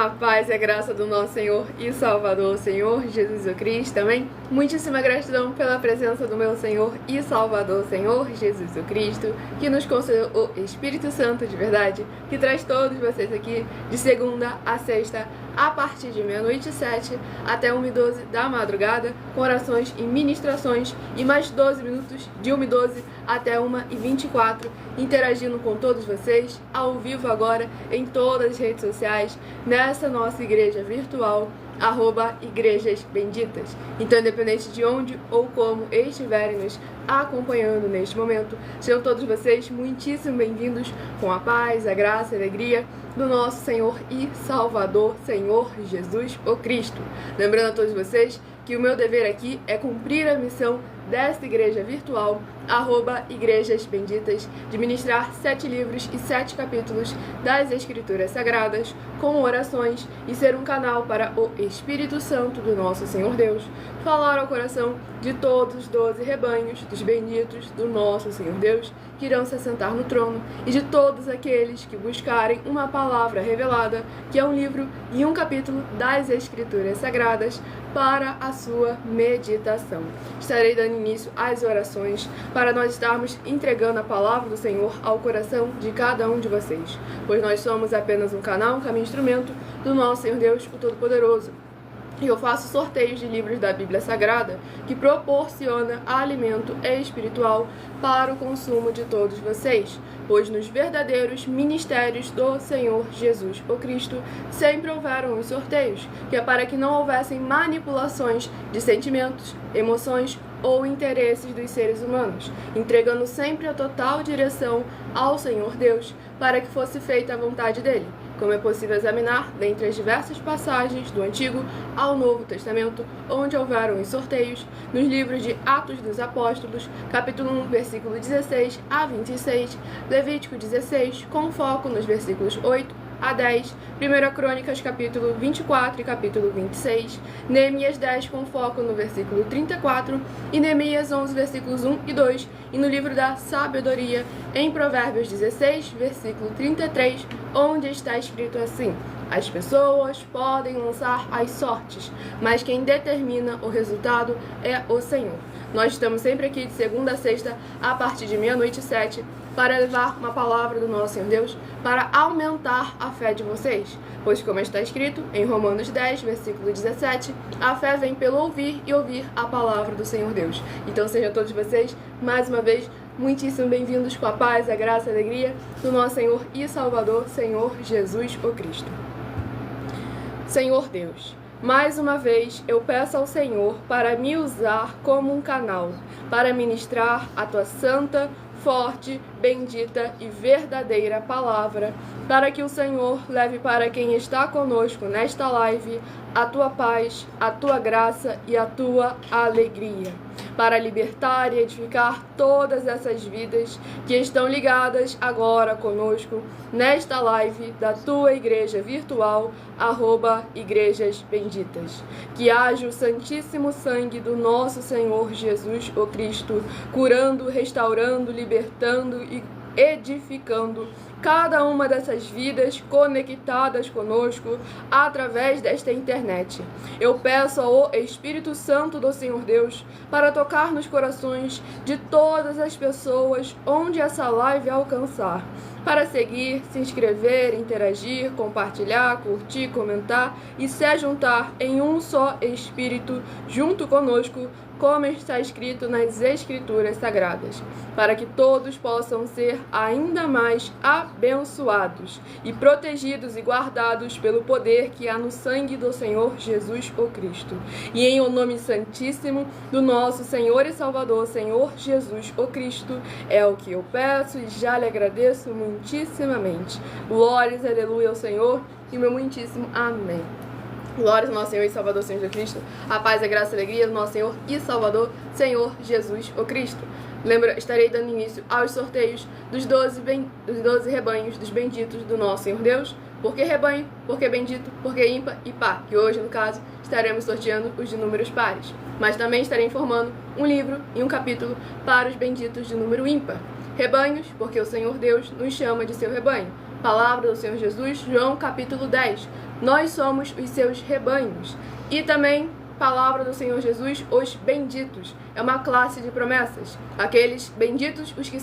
A paz e a graça do nosso Senhor e Salvador, Senhor Jesus Cristo. Também muitíssima gratidão pela presença do meu Senhor e Salvador, Senhor Jesus Cristo, que nos concedeu o Espírito Santo de verdade, que traz todos vocês aqui de segunda a sexta, a partir de 00h07 até 1h12 da madrugada, com orações e ministrações, e mais 12 minutos de 1h12 até 1h24, interagindo com todos vocês, ao vivo agora, em todas as redes sociais, nessa nossa igreja virtual, @Igrejas Benditas. Então, independente de onde ou como estiverem nos acompanhando neste momento, sejam todos vocês muitíssimo bem-vindos, com a paz, a graça e a alegria do nosso Senhor e Salvador, Senhor Jesus o Cristo. Lembrando a todos vocês que o meu dever aqui é cumprir a missão desta igreja virtual, @Igrejas Benditas, de ministrar 7 livros e 7 capítulos das Escrituras Sagradas, com orações, e ser um canal para o Espírito Santo do nosso Senhor Deus falar ao coração de todos os 12 rebanhos dos benditos do nosso Senhor Deus, que irão se assentar no trono, e de todos aqueles que buscarem uma palavra revelada, que é um livro e um capítulo das Escrituras Sagradas, para a sua meditação. Estarei dando início às orações para nós estarmos entregando a palavra do Senhor ao coração de cada um de vocês, pois nós somos apenas um canal, um caminho, instrumento do nosso Senhor Deus, o Todo-Poderoso. E eu faço sorteios de livros da Bíblia Sagrada que proporciona alimento espiritual para o consumo de todos vocês, pois nos verdadeiros ministérios do Senhor Jesus o Cristo sempre houveram os sorteios, que é para que não houvessem manipulações de sentimentos, emoções ou interesses dos seres humanos, entregando sempre a total direção ao Senhor Deus, para que fosse feita a vontade dele, como é possível examinar dentre as diversas passagens do Antigo ao Novo Testamento, onde houveram os sorteios, nos livros de Atos dos Apóstolos, capítulo 1, versículo 16 a 26, Levítico 16, com foco nos versículos 8 a 10, 1 Crônicas, capítulo 24 e capítulo 26, Neemias 10, com foco no versículo 34, e Neemias 11, versículos 1 e 2, e no livro da Sabedoria, em Provérbios 16, versículo 33, onde está escrito assim: as pessoas podem lançar as sortes, mas quem determina o resultado é o Senhor. Nós estamos sempre aqui de segunda a sexta, a partir de 00h07, para levar uma palavra do nosso Senhor Deus, para aumentar a fé de vocês. Pois, como está escrito em Romanos 10, versículo 17, a fé vem pelo ouvir e ouvir a palavra do Senhor Deus. Então, sejam todos vocês, mais uma vez, muitíssimo bem-vindos, com a paz, a graça e a alegria do nosso Senhor e Salvador, Senhor Jesus o Cristo. Senhor Deus, mais uma vez eu peço ao Senhor para me usar como um canal, para ministrar a tua santa, forte, bendita e verdadeira palavra, para que o Senhor leve para quem está conosco nesta live a tua paz, a tua graça e a tua alegria, para libertar e edificar todas essas vidas que estão ligadas agora conosco nesta live da tua igreja virtual, @Igrejas Benditas. Que haja o santíssimo sangue do nosso Senhor Jesus o Cristo, curando, restaurando, libertando e edificando cada uma dessas vidas conectadas conosco através desta internet. Eu peço ao Espírito Santo do Senhor Deus para tocar nos corações de todas as pessoas onde essa live alcançar, para seguir, se inscrever, interagir, compartilhar, curtir, comentar e se juntar em um só Espírito junto conosco, como está escrito nas Escrituras Sagradas, para que todos possam ser ainda mais abençoados e protegidos e guardados pelo poder que há no sangue do Senhor Jesus o Cristo. E em o nome santíssimo do nosso Senhor e Salvador, Senhor Jesus o Cristo, é o que eu peço e já lhe agradeço muitíssimamente. Glórias, aleluia ao Senhor e meu muitíssimo amém. Glórias ao nosso Senhor e Salvador, Senhor Jesus Cristo. A paz, a graça e a alegria do nosso Senhor e Salvador, Senhor Jesus o Cristo. Lembra, estarei dando início aos sorteios dos 12 rebanhos dos benditos do nosso Senhor Deus. Por que rebanho? Porque bendito, porque ímpar e par. Que hoje, no caso, estaremos sorteando os de números pares. Mas também estarei informando um livro e um capítulo para os benditos de número ímpar. Rebanhos, porque o Senhor Deus nos chama de seu rebanho. Palavra do Senhor Jesus, João capítulo 10. Nós somos os seus rebanhos. E também, palavra do Senhor Jesus, os benditos. É uma classe de promessas. Aqueles benditos, os que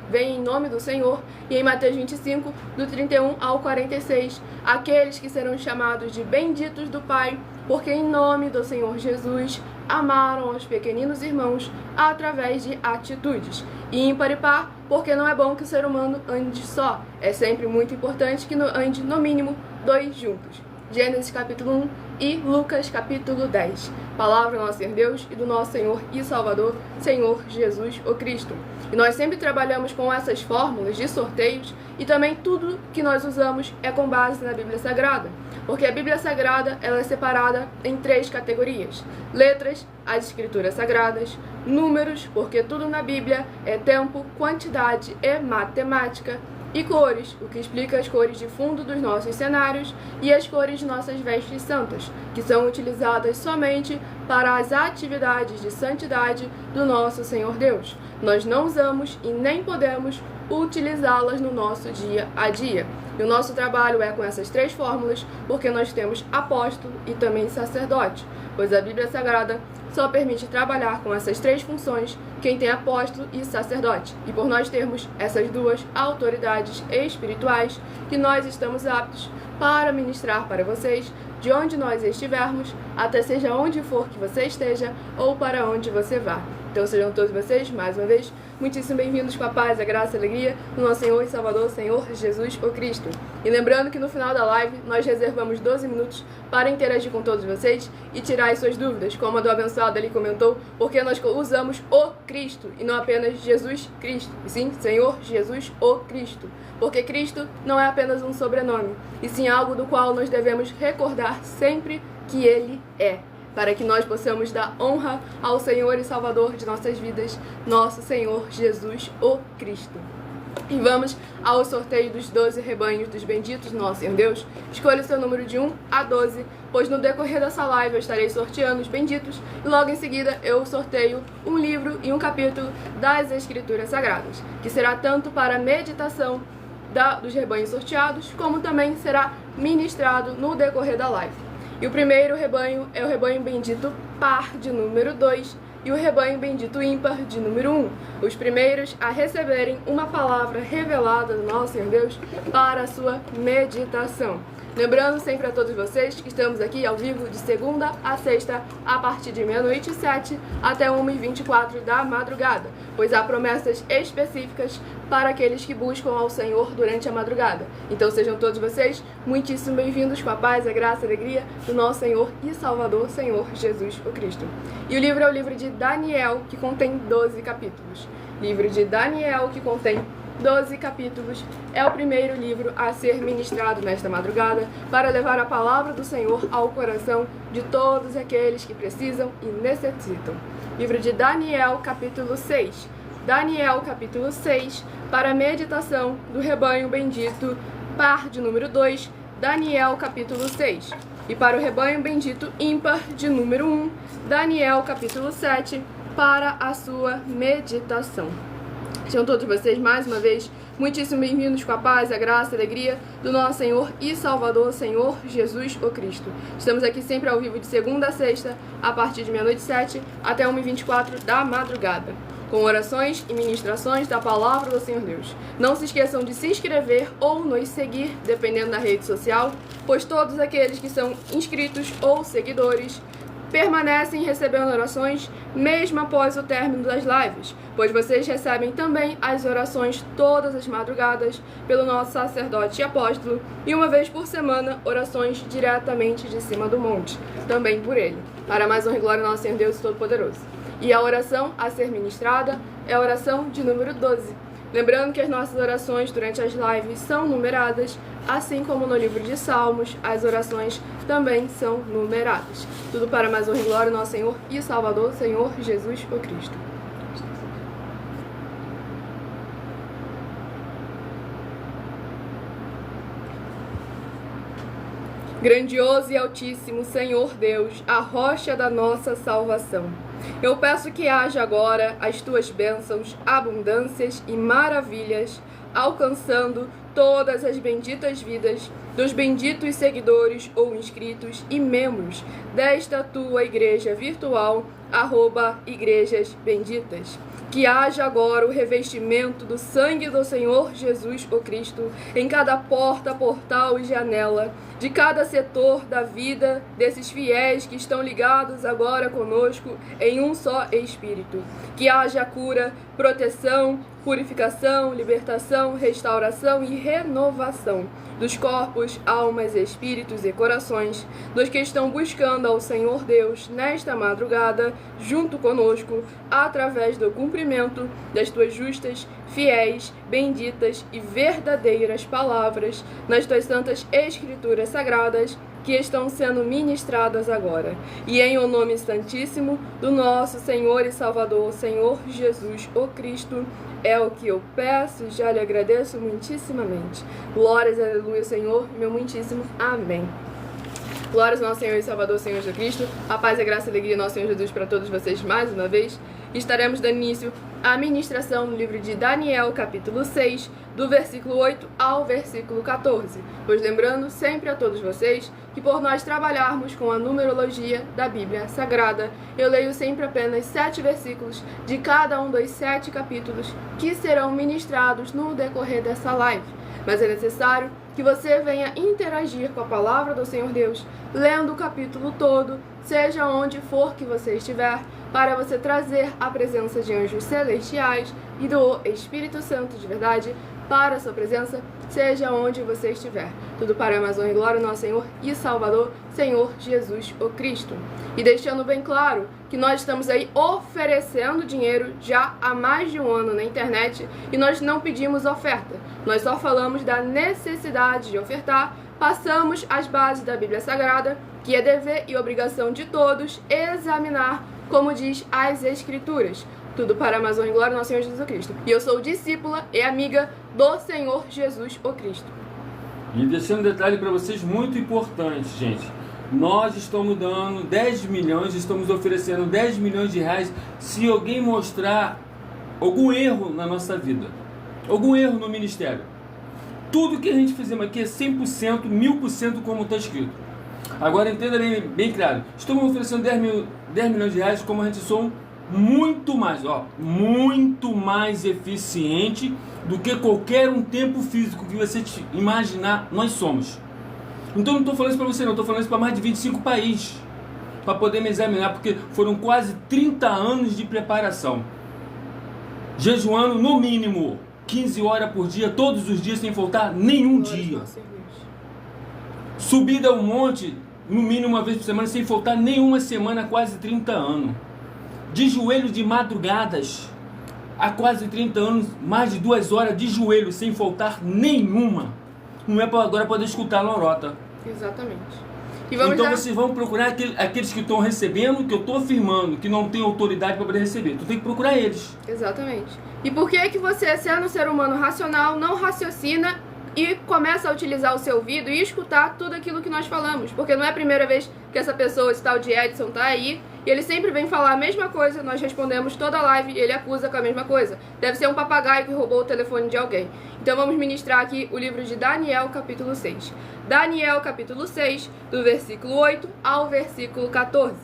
vêm em nome do Senhor. E em Mateus 25, do 31 ao 46, aqueles que serão chamados de benditos do Pai, porque em nome do Senhor Jesus amaram aos pequeninos irmãos através de atitudes. E ímpar e par, porque não é bom que o ser humano ande só. É sempre muito importante que ande no mínimo 2 juntos. Gênesis capítulo 1 e Lucas capítulo 10. Palavra do nosso Senhor Deus e do nosso Senhor e Salvador, Senhor Jesus o Cristo. E nós sempre trabalhamos com essas fórmulas de sorteios e também tudo que nós usamos é com base na Bíblia Sagrada. Porque a Bíblia Sagrada ela é separada em 3 categorias. Letras, as Escrituras Sagradas, números, porque tudo na Bíblia é tempo, quantidade e matemática, e cores, o que explica as cores de fundo dos nossos cenários e as cores de nossas vestes santas, que são utilizadas somente para as atividades de santidade do nosso Senhor Deus. Nós não usamos e nem podemos utilizá-las no nosso dia a dia. E o nosso trabalho é com essas 3 fórmulas, porque nós temos apóstolo e também sacerdote, pois a Bíblia Sagrada só permite trabalhar com essas 3 funções quem tem apóstolo e sacerdote. E por nós termos essas 2 autoridades espirituais, que nós estamos aptos para ministrar para vocês, de onde nós estivermos, até seja onde for que você esteja ou para onde você vá. Então sejam todos vocês, mais uma vez, muitíssimo bem-vindos com a paz, a graça e a alegria do nosso Senhor e Salvador, Senhor Jesus o Cristo. E lembrando que no final da live nós reservamos 12 minutos para interagir com todos vocês e tirar as suas dúvidas, como a do abençoado ali comentou, porque nós usamos o Cristo e não apenas Jesus Cristo, e sim Senhor Jesus o Cristo. Porque Cristo não é apenas um sobrenome, e sim algo do qual nós devemos recordar sempre que Ele é, para que nós possamos dar honra ao Senhor e Salvador de nossas vidas, nosso Senhor Jesus o Cristo. E vamos ao sorteio dos 12 rebanhos dos benditos, nosso Senhor Deus. Escolha o seu número de 1 a 12, pois no decorrer dessa live eu estarei sorteando os benditos e logo em seguida eu sorteio um livro e um capítulo das Escrituras Sagradas, que será tanto para a meditação dos rebanhos sorteados, como também será ministrado no decorrer da live. E o primeiro rebanho é o rebanho bendito par de número 2 e o rebanho bendito ímpar de número 1. Os primeiros a receberem uma palavra revelada do nosso Senhor Deus para a sua meditação. Lembrando sempre a todos vocês que estamos aqui ao vivo de segunda a sexta, a partir de 00h07 até 1h24 da madrugada, pois há promessas específicas para aqueles que buscam ao Senhor durante a madrugada. Então sejam todos vocês muitíssimo bem-vindos com a paz, a graça e a alegria do nosso Senhor e Salvador, Senhor Jesus o Cristo. E o livro é o livro de Daniel, que contém 12 capítulos. Livro de Daniel, que contém 12 capítulos, é o primeiro livro a ser ministrado nesta madrugada para levar a palavra do Senhor ao coração de todos aqueles que precisam e necessitam. Livro de Daniel, capítulo 6. Daniel, capítulo 6, para a meditação do rebanho bendito, par de número 2, Daniel, capítulo 6. E para o rebanho bendito ímpar de número 1, Daniel, capítulo 7, para a sua meditação. Sejam todos vocês, mais uma vez, muitíssimo bem-vindos com a paz, a graça e a alegria do nosso Senhor e Salvador, Senhor Jesus o Cristo. Estamos aqui sempre ao vivo de segunda a sexta, a partir de 00h07 até 1h24 da madrugada, com orações e ministrações da palavra do Senhor Deus. Não se esqueçam de se inscrever ou nos seguir, dependendo da rede social, pois todos aqueles que são inscritos ou seguidores permanecem recebendo orações mesmo após o término das lives, pois vocês recebem também as orações todas as madrugadas pelo nosso sacerdote e apóstolo e uma vez por semana orações diretamente de cima do monte, também por ele, para mais honra e glória ao nosso Senhor Deus Todo-Poderoso. E a oração a ser ministrada é a oração de número 12. Lembrando que as nossas orações durante as lives são numeradas, assim como no livro de Salmos, as orações também são numeradas. Tudo para mais honra e glória ao nosso Senhor e Salvador, Senhor Jesus o Cristo. Grandioso e altíssimo Senhor Deus, a rocha da nossa salvação, eu peço que haja agora as tuas bênçãos, abundâncias e maravilhas, alcançando todas as benditas vidas dos benditos seguidores ou inscritos e membros desta tua igreja virtual, @igrejas benditas. Que haja agora o revestimento do sangue do Senhor Jesus o Cristo em cada porta, portal e janela, de cada setor da vida desses fiéis que estão ligados agora conosco em um só Espírito. Que haja cura, proteção, purificação, libertação, restauração e renovação dos corpos, almas, espíritos e corações dos que estão buscando ao Senhor Deus nesta madrugada, junto conosco, através do cumprimento das tuas justas, fiéis, benditas e verdadeiras palavras nas tuas santas escrituras sagradas que estão sendo ministradas agora. E em o nome santíssimo do nosso Senhor e Salvador, Senhor Jesus o Cristo, é o que eu peço e já lhe agradeço muitíssimamente. Glórias, aleluia, Senhor, meu muitíssimo amém. Glórias ao nosso Senhor e Salvador, Senhor Jesus Cristo. A paz, a graça e a alegria do nosso Senhor Jesus para todos vocês mais uma vez. Estaremos dando início à ministração no livro de Daniel, capítulo 6, do versículo 8 ao versículo 14. Pois lembrando sempre a todos vocês que por nós trabalharmos com a numerologia da Bíblia Sagrada, eu leio sempre apenas 7 versículos de cada um dos 7 capítulos que serão ministrados no decorrer dessa live. Mas é necessário que você venha interagir com a palavra do Senhor Deus, lendo o capítulo todo, seja onde for que você estiver, para você trazer a presença de anjos celestiais e do Espírito Santo de verdade para a sua presença, seja onde você estiver. Tudo para a mais honra e glória do nosso Senhor e Salvador, Senhor Jesus o Cristo. E deixando bem claro que nós estamos aí oferecendo dinheiro já há mais de um ano na internet e nós não pedimos oferta. Nós só falamos da necessidade de ofertar, passamos as bases da Bíblia Sagrada, que é dever e obrigação de todos examinar, como diz as Escrituras. Tudo para a mais honra e glória do nosso Senhor Jesus Cristo. E eu sou discípula e amiga do Senhor Jesus o Cristo. E deixando um detalhe para vocês muito importante, gente. Nós estamos dando 10 milhões, estamos oferecendo 10 milhões de reais se alguém mostrar algum erro na nossa vida, algum erro no ministério. Tudo que a gente fizemos aqui é 100%, 1000% como está escrito. Agora entenda bem claro, estamos oferecendo 10 milhões de reais como a gente somos muito mais eficiente do que qualquer um tempo físico que você imaginar, nós somos. Então não estou falando isso para você não, estou falando isso para mais de 25 países, para poder me examinar, porque foram quase 30 anos de preparação, jejuando no mínimo 15 horas por dia, todos os dias, sem faltar nenhum dia, subida ao monte no mínimo uma vez por semana, sem faltar nenhuma semana, há quase 30 anos, de joelho de madrugadas, há quase 30 anos, mais de 2 horas de joelho, sem faltar nenhuma. Não é para agora poder escutar a lorota. Exatamente. Então vocês vão procurar aqueles que estão recebendo, que eu estou afirmando que não tem autoridade para poder receber. Tu tem que procurar eles. Exatamente. E por que que você, sendo um ser humano racional, não raciocina e começa a utilizar o seu ouvido e escutar tudo aquilo que nós falamos? Porque não é a primeira vez que essa pessoa, esse tal de Edson, tá aí e ele sempre vem falar a mesma coisa, nós respondemos toda a live e ele acusa com a mesma coisa. Deve ser um papagaio que roubou o telefone de alguém. Então vamos ministrar aqui o livro de Daniel, capítulo 6. Daniel, capítulo 6, do versículo 8 ao versículo 14.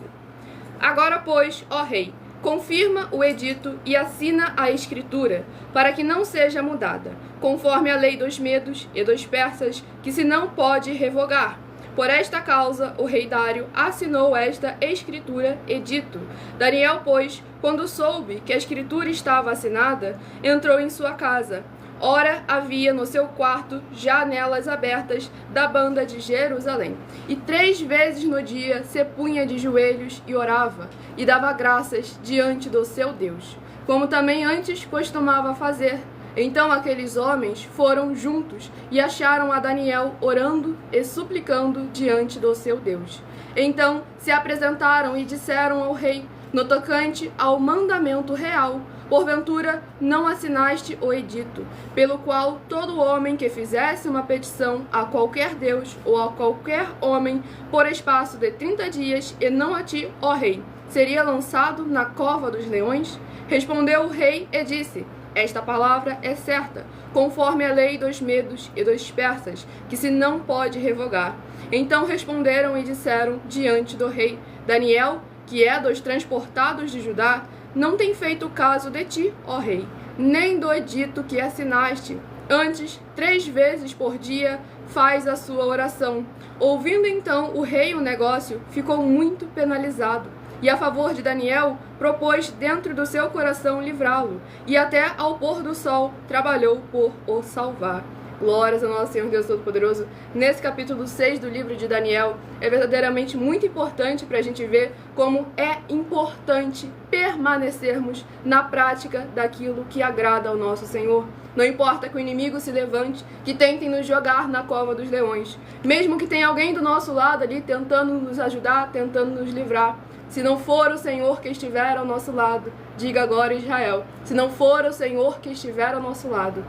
Agora, pois, ó rei, confirma o edito e assina a escritura, para que não seja mudada, conforme a lei dos medos e dos persas, que se não pode revogar. Por esta causa, o rei Dário assinou esta escritura edito. Daniel, pois, quando soube que a escritura estava assinada, entrou em sua casa. Ora, havia no seu quarto janelas abertas da banda de Jerusalém. E 3 vezes no dia se punha de joelhos e orava, e dava graças diante do seu Deus, como também antes costumava fazer. Então aqueles homens foram juntos e acharam a Daniel orando e suplicando diante do seu Deus. Então se apresentaram e disseram ao rei, no tocante ao mandamento real: porventura não assinaste o edito, pelo qual todo homem que fizesse uma petição a qualquer Deus ou a qualquer homem por espaço de 30 dias, e não a ti, ó rei, seria lançado na cova dos leões? Respondeu o rei e disse: Esta palavra é certa, conforme a lei dos medos e dos persas, que se não pode revogar. Então responderam e disseram diante do rei: Daniel, que é dos transportados de Judá, não tem feito caso de ti, ó rei, nem do edito que assinaste. Antes, 3 vezes por dia faz a sua oração. Ouvindo então o rei o negócio, ficou muito penalizado. E a favor de Daniel, propôs dentro do seu coração livrá-lo, e até ao pôr do sol trabalhou por o salvar. Glórias ao nosso Senhor Deus Todo-Poderoso. Nesse capítulo 6 do livro de Daniel, é verdadeiramente muito importante para a gente ver como é importante permanecermos na prática daquilo que agrada ao nosso Senhor. Não importa que o inimigo se levante, que tentem nos jogar na cova dos leões. Mesmo que tenha alguém do nosso lado ali tentando nos ajudar, tentando nos livrar. Se não for o Senhor que estiver ao nosso lado, diga agora Israel, se não for o Senhor que estiver ao nosso lado.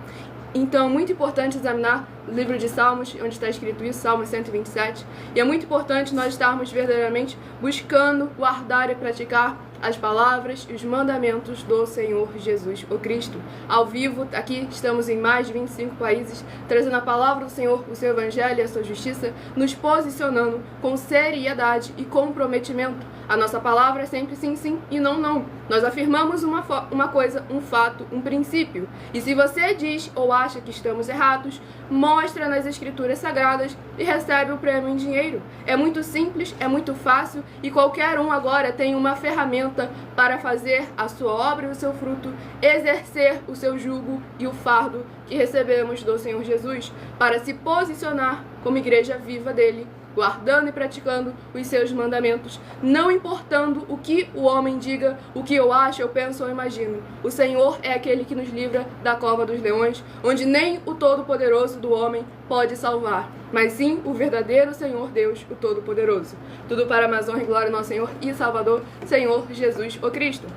Então, é muito importante examinar o livro de Salmos, onde está escrito isso, Salmos 127. E é muito importante nós estarmos verdadeiramente buscando guardar e praticar as palavras e os mandamentos do Senhor Jesus, o Cristo. Ao vivo, aqui estamos em mais de 25 países, trazendo a palavra do Senhor, o seu evangelho e a sua justiça, nos posicionando com seriedade e comprometimento. A nossa palavra é sempre sim, sim e não, não. Nós afirmamos uma coisa, um fato, um princípio. E se você diz ou acha que estamos errados, mostra nas escrituras sagradas e recebe o prêmio em dinheiro. É muito simples, é muito fácil e qualquer um agora tem uma ferramenta para fazer a sua obra e o seu fruto, exercer o seu jugo e o fardo que recebemos do Senhor Jesus, para se posicionar como igreja viva dele, guardando e praticando os seus mandamentos, não importando o que o homem diga, o que eu acho, eu penso ou imagino. O Senhor é aquele que nos livra da cova dos leões, onde nem o Todo-Poderoso do homem pode salvar, mas sim o verdadeiro Senhor Deus, o Todo-Poderoso. Tudo para a honra e glória do nosso Senhor e Salvador, Senhor Jesus, o Cristo.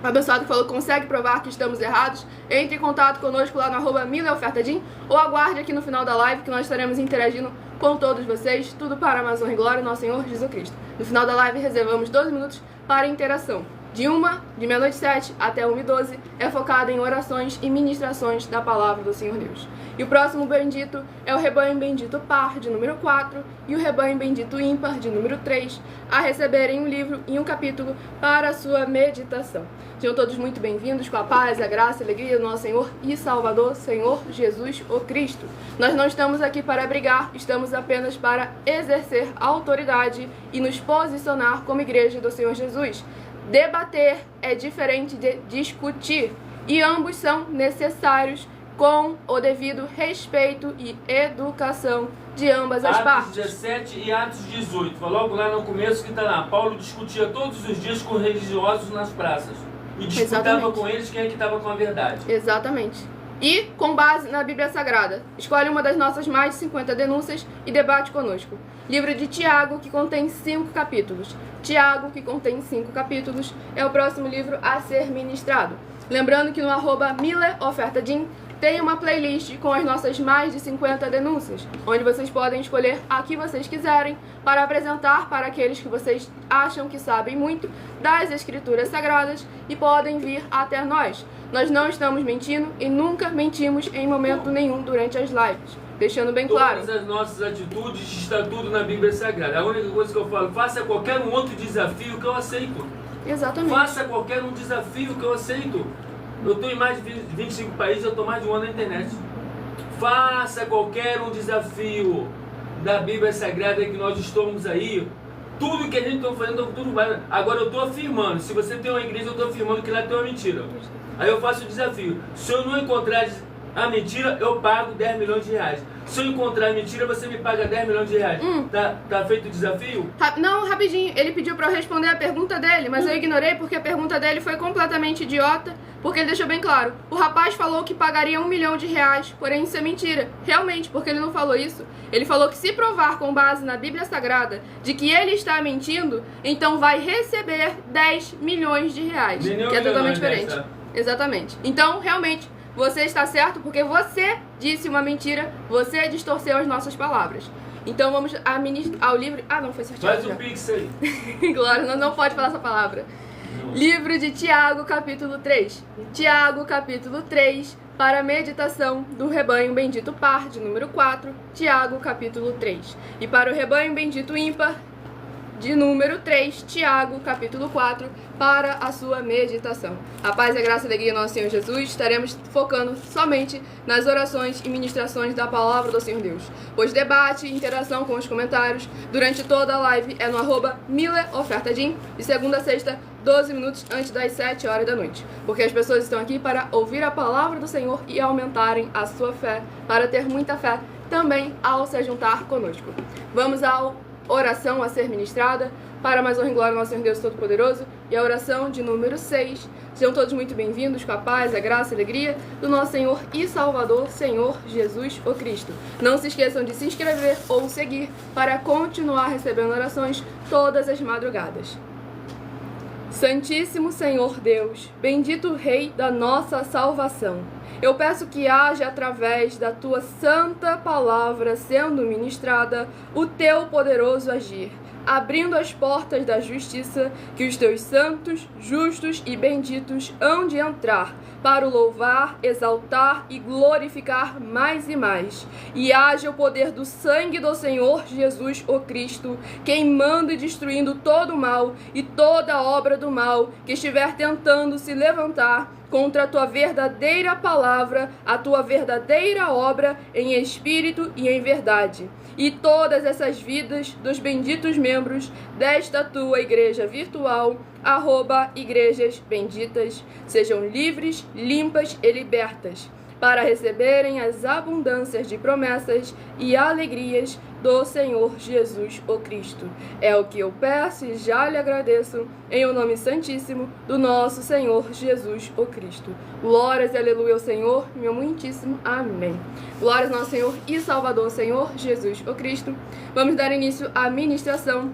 O abençoado que falou, consegue provar que estamos errados? Entre em contato conosco lá no @mileofertadim ou aguarde aqui no final da live que nós estaremos interagindo com todos vocês. Tudo para a honra e glória do nosso Senhor Jesus Cristo. No final da live reservamos 12 minutos para interação. De meia-noite 7 até 1h12 é focado em orações e ministrações da palavra do Senhor Deus. E o próximo bendito é o rebanho bendito par, de número 4, e o rebanho bendito ímpar, de número 3, a receberem um livro e um capítulo para a sua meditação. Sejam todos muito bem-vindos com a paz, a graça e a alegria do nosso Senhor e Salvador, Senhor Jesus, o Cristo. Nós não estamos aqui para brigar, estamos apenas para exercer a autoridade e nos posicionar como igreja do Senhor Jesus. Debater é diferente de discutir e ambos são necessários com o devido respeito e educação de ambas as partes. Atos 17 e Atos 18, foi logo lá no começo que está lá. Paulo discutia todos os dias com religiosos nas praças e disputava com eles quem é que estava com a verdade. Exatamente. E, com base na Bíblia Sagrada, escolhe uma das nossas mais de 50 denúncias e debate conosco. Livro de Tiago, que contém 5 capítulos. Tiago, que contém 5 capítulos, é o próximo livro a ser ministrado. Lembrando que no @mileofertadim tem uma playlist com as nossas mais de 50 denúncias, onde vocês podem escolher a que vocês quiserem para apresentar para aqueles que vocês acham que sabem muito das Escrituras Sagradas e podem vir até nós. Nós não estamos mentindo e nunca mentimos em momento nenhum durante as lives. Deixando bem claro. Todas as nossas atitudes está tudo na Bíblia Sagrada. A única coisa que eu falo, faça qualquer um outro desafio que eu aceito. Exatamente. Faça qualquer um desafio que eu aceito. Eu estou em mais de 25 países, eu estou mais de um ano na internet. Faça qualquer um desafio da Bíblia Sagrada que nós estamos aí. Tudo que a gente está fazendo, tudo vai. Agora eu estou afirmando, se você tem uma igreja, eu estou afirmando que lá tem uma mentira. Aí eu faço o desafio. Se eu não encontrar a mentira, eu pago 10 milhões de reais. Se eu encontrar a mentira, você me paga 10 milhões de reais. Tá feito o desafio? Não, rapidinho. Ele pediu pra eu responder a pergunta dele, mas eu ignorei porque a pergunta dele foi completamente idiota, porque ele deixou bem claro. O rapaz falou que pagaria 1 milhão de reais, porém isso é mentira. Realmente, porque ele não falou isso. Ele falou que se provar com base na Bíblia Sagrada de que ele está mentindo, então vai receber 10 milhões de reais. Que é totalmente diferente. Exatamente. Então, realmente, você está certo porque você disse uma mentira, você distorceu as nossas palavras. Então vamos ao livro... Ah, não, foi certinho. Faz o pix aí. Claro, não pode falar essa palavra. Livro de Tiago, capítulo 3. Tiago, capítulo 3, para a meditação do rebanho bendito par, de número 4, Tiago, capítulo 3. E para o rebanho bendito ímpar, de número 3, Tiago, capítulo 4, para a sua meditação. A paz, a graça e a alegria do nosso Senhor Jesus. Estaremos focando somente nas orações e ministrações da palavra do Senhor Deus, pois debate e interação com os comentários durante toda a live é no @mileofertadim, de segunda a sexta, 12 minutos antes das 7 horas da noite, porque as pessoas estão aqui para ouvir a palavra do Senhor e aumentarem a sua fé, para ter muita fé também ao se juntar conosco. Vamos ao oração a ser ministrada, para mais honra e glória ao nosso Senhor Deus Todo-Poderoso, e a oração de número 6. Sejam todos muito bem-vindos, com a paz, a graça e a alegria do nosso Senhor e Salvador, Senhor Jesus o Cristo. Não se esqueçam de se inscrever ou seguir para continuar recebendo orações todas as madrugadas. Santíssimo Senhor Deus, bendito Rei da nossa salvação, eu peço que haja, através da Tua santa palavra sendo ministrada, o Teu poderoso agir, abrindo as portas da justiça, que os Teus santos, justos e benditos hão de entrar, para o louvar, exaltar e glorificar mais e mais. E haja o poder do sangue do Senhor Jesus o Cristo, queimando e destruindo todo o mal e toda obra do mal que estiver tentando se levantar contra a Tua verdadeira palavra, a Tua verdadeira obra em espírito e em verdade. E todas essas vidas dos benditos membros desta Tua igreja virtual, @igrejas benditas, sejam livres, limpas e libertas, para receberem as abundâncias de promessas e alegrias do Senhor Jesus o Cristo. É o que eu peço e já lhe agradeço, em o nome santíssimo do nosso Senhor Jesus o Cristo. Glórias e aleluia ao Senhor, meu muitíssimo amém. Glórias ao nosso Senhor e Salvador, Senhor Jesus o Cristo. Vamos dar início à ministração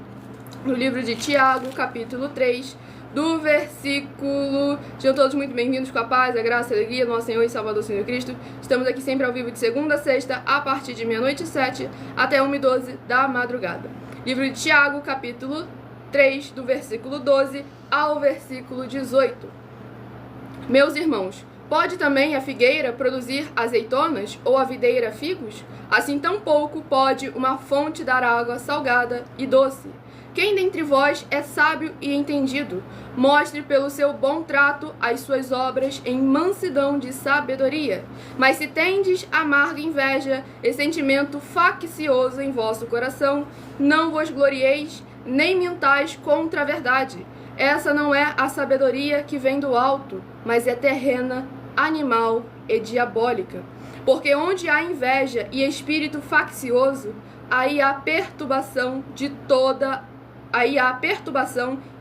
no livro de Tiago, capítulo 3, do versículo... Sejam todos muito bem-vindos, com a paz, a graça e a alegria do nosso Senhor e Salvador, Senhor Cristo. Estamos aqui sempre ao vivo de segunda a sexta, a partir de meia-noite e 7 até 1h12 da madrugada. Livro de Tiago, capítulo 3, do versículo 12 ao versículo 18. Meus irmãos, pode também a figueira produzir azeitonas ou a videira figos? Assim tampouco pode uma fonte dar água salgada e doce. Quem dentre vós é sábio e entendido, mostre pelo seu bom trato as suas obras em mansidão de sabedoria. Mas se tendes amarga inveja e sentimento faccioso em vosso coração, não vos glorieis, nem mintais contra a verdade. Essa não é a sabedoria que vem do alto, mas é terrena, animal e diabólica. Porque onde há inveja e espírito faccioso, aí há perturbação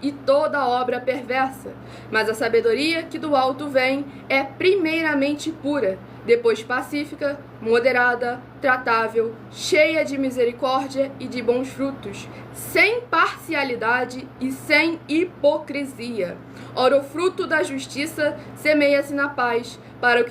e toda obra perversa. Mas a sabedoria que do alto vem é primeiramente pura, depois pacífica, moderada, tratável, cheia de misericórdia e de bons frutos, sem parcialidade e sem hipocrisia. Ora, o fruto da justiça semeia-se na paz, para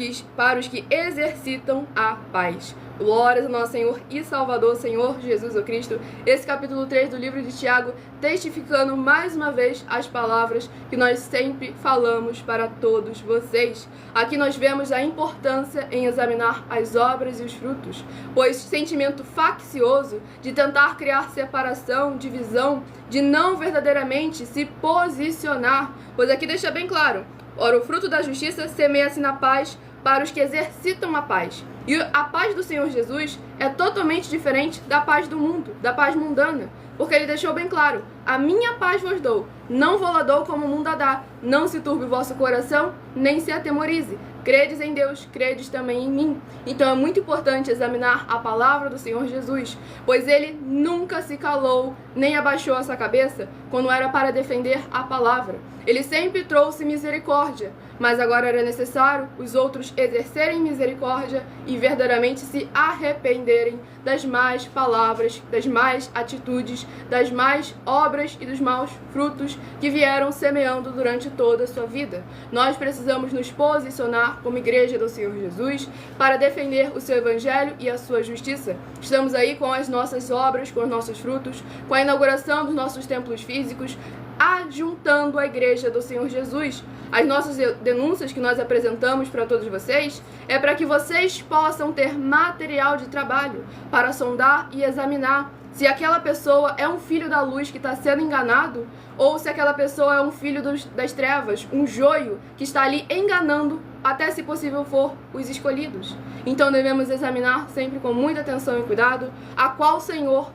os que exercitam a paz. Glórias ao nosso Senhor e Salvador, Senhor Jesus o Cristo. Esse capítulo 3 do livro de Tiago, testificando mais uma vez as palavras que nós sempre falamos para todos vocês. Aqui nós vemos a importância em examinar as obras e os frutos, pois sentimento faccioso de tentar criar separação, divisão, de não verdadeiramente se posicionar, pois aqui deixa bem claro, ora, o fruto da justiça semeia-se na paz para os que exercitam a paz. E a paz do Senhor Jesus é totalmente diferente da paz do mundo, da paz mundana, porque ele deixou bem claro, a minha paz vos dou, não vou lá dou como o mundo a dá, não se turbe o vosso coração, nem se atemorize. Credes em Deus, credes também em mim. Então é muito importante examinar a palavra do Senhor Jesus, pois ele nunca se calou, nem abaixou a sua cabeça quando era para defender a palavra. Ele sempre trouxe misericórdia, mas agora era necessário os outros exercerem misericórdia e verdadeiramente se arrependerem das más palavras, das más atitudes, das más obras e dos maus frutos que vieram semeando durante toda a sua vida. Nós precisamos nos posicionar como igreja do Senhor Jesus para defender o seu evangelho e a sua justiça. Estamos aí com as nossas obras, com os nossos frutos, com a inauguração dos nossos templos físicos, ajuntando a igreja do Senhor Jesus. As nossas denúncias que nós apresentamos para todos vocês é para que vocês possam ter material de trabalho para sondar e examinar se aquela pessoa é um filho da luz que está sendo enganado ou se aquela pessoa é um filho das trevas, um joio que está ali enganando até, se possível for, os escolhidos. Então devemos examinar sempre com muita atenção e cuidado a qual Senhor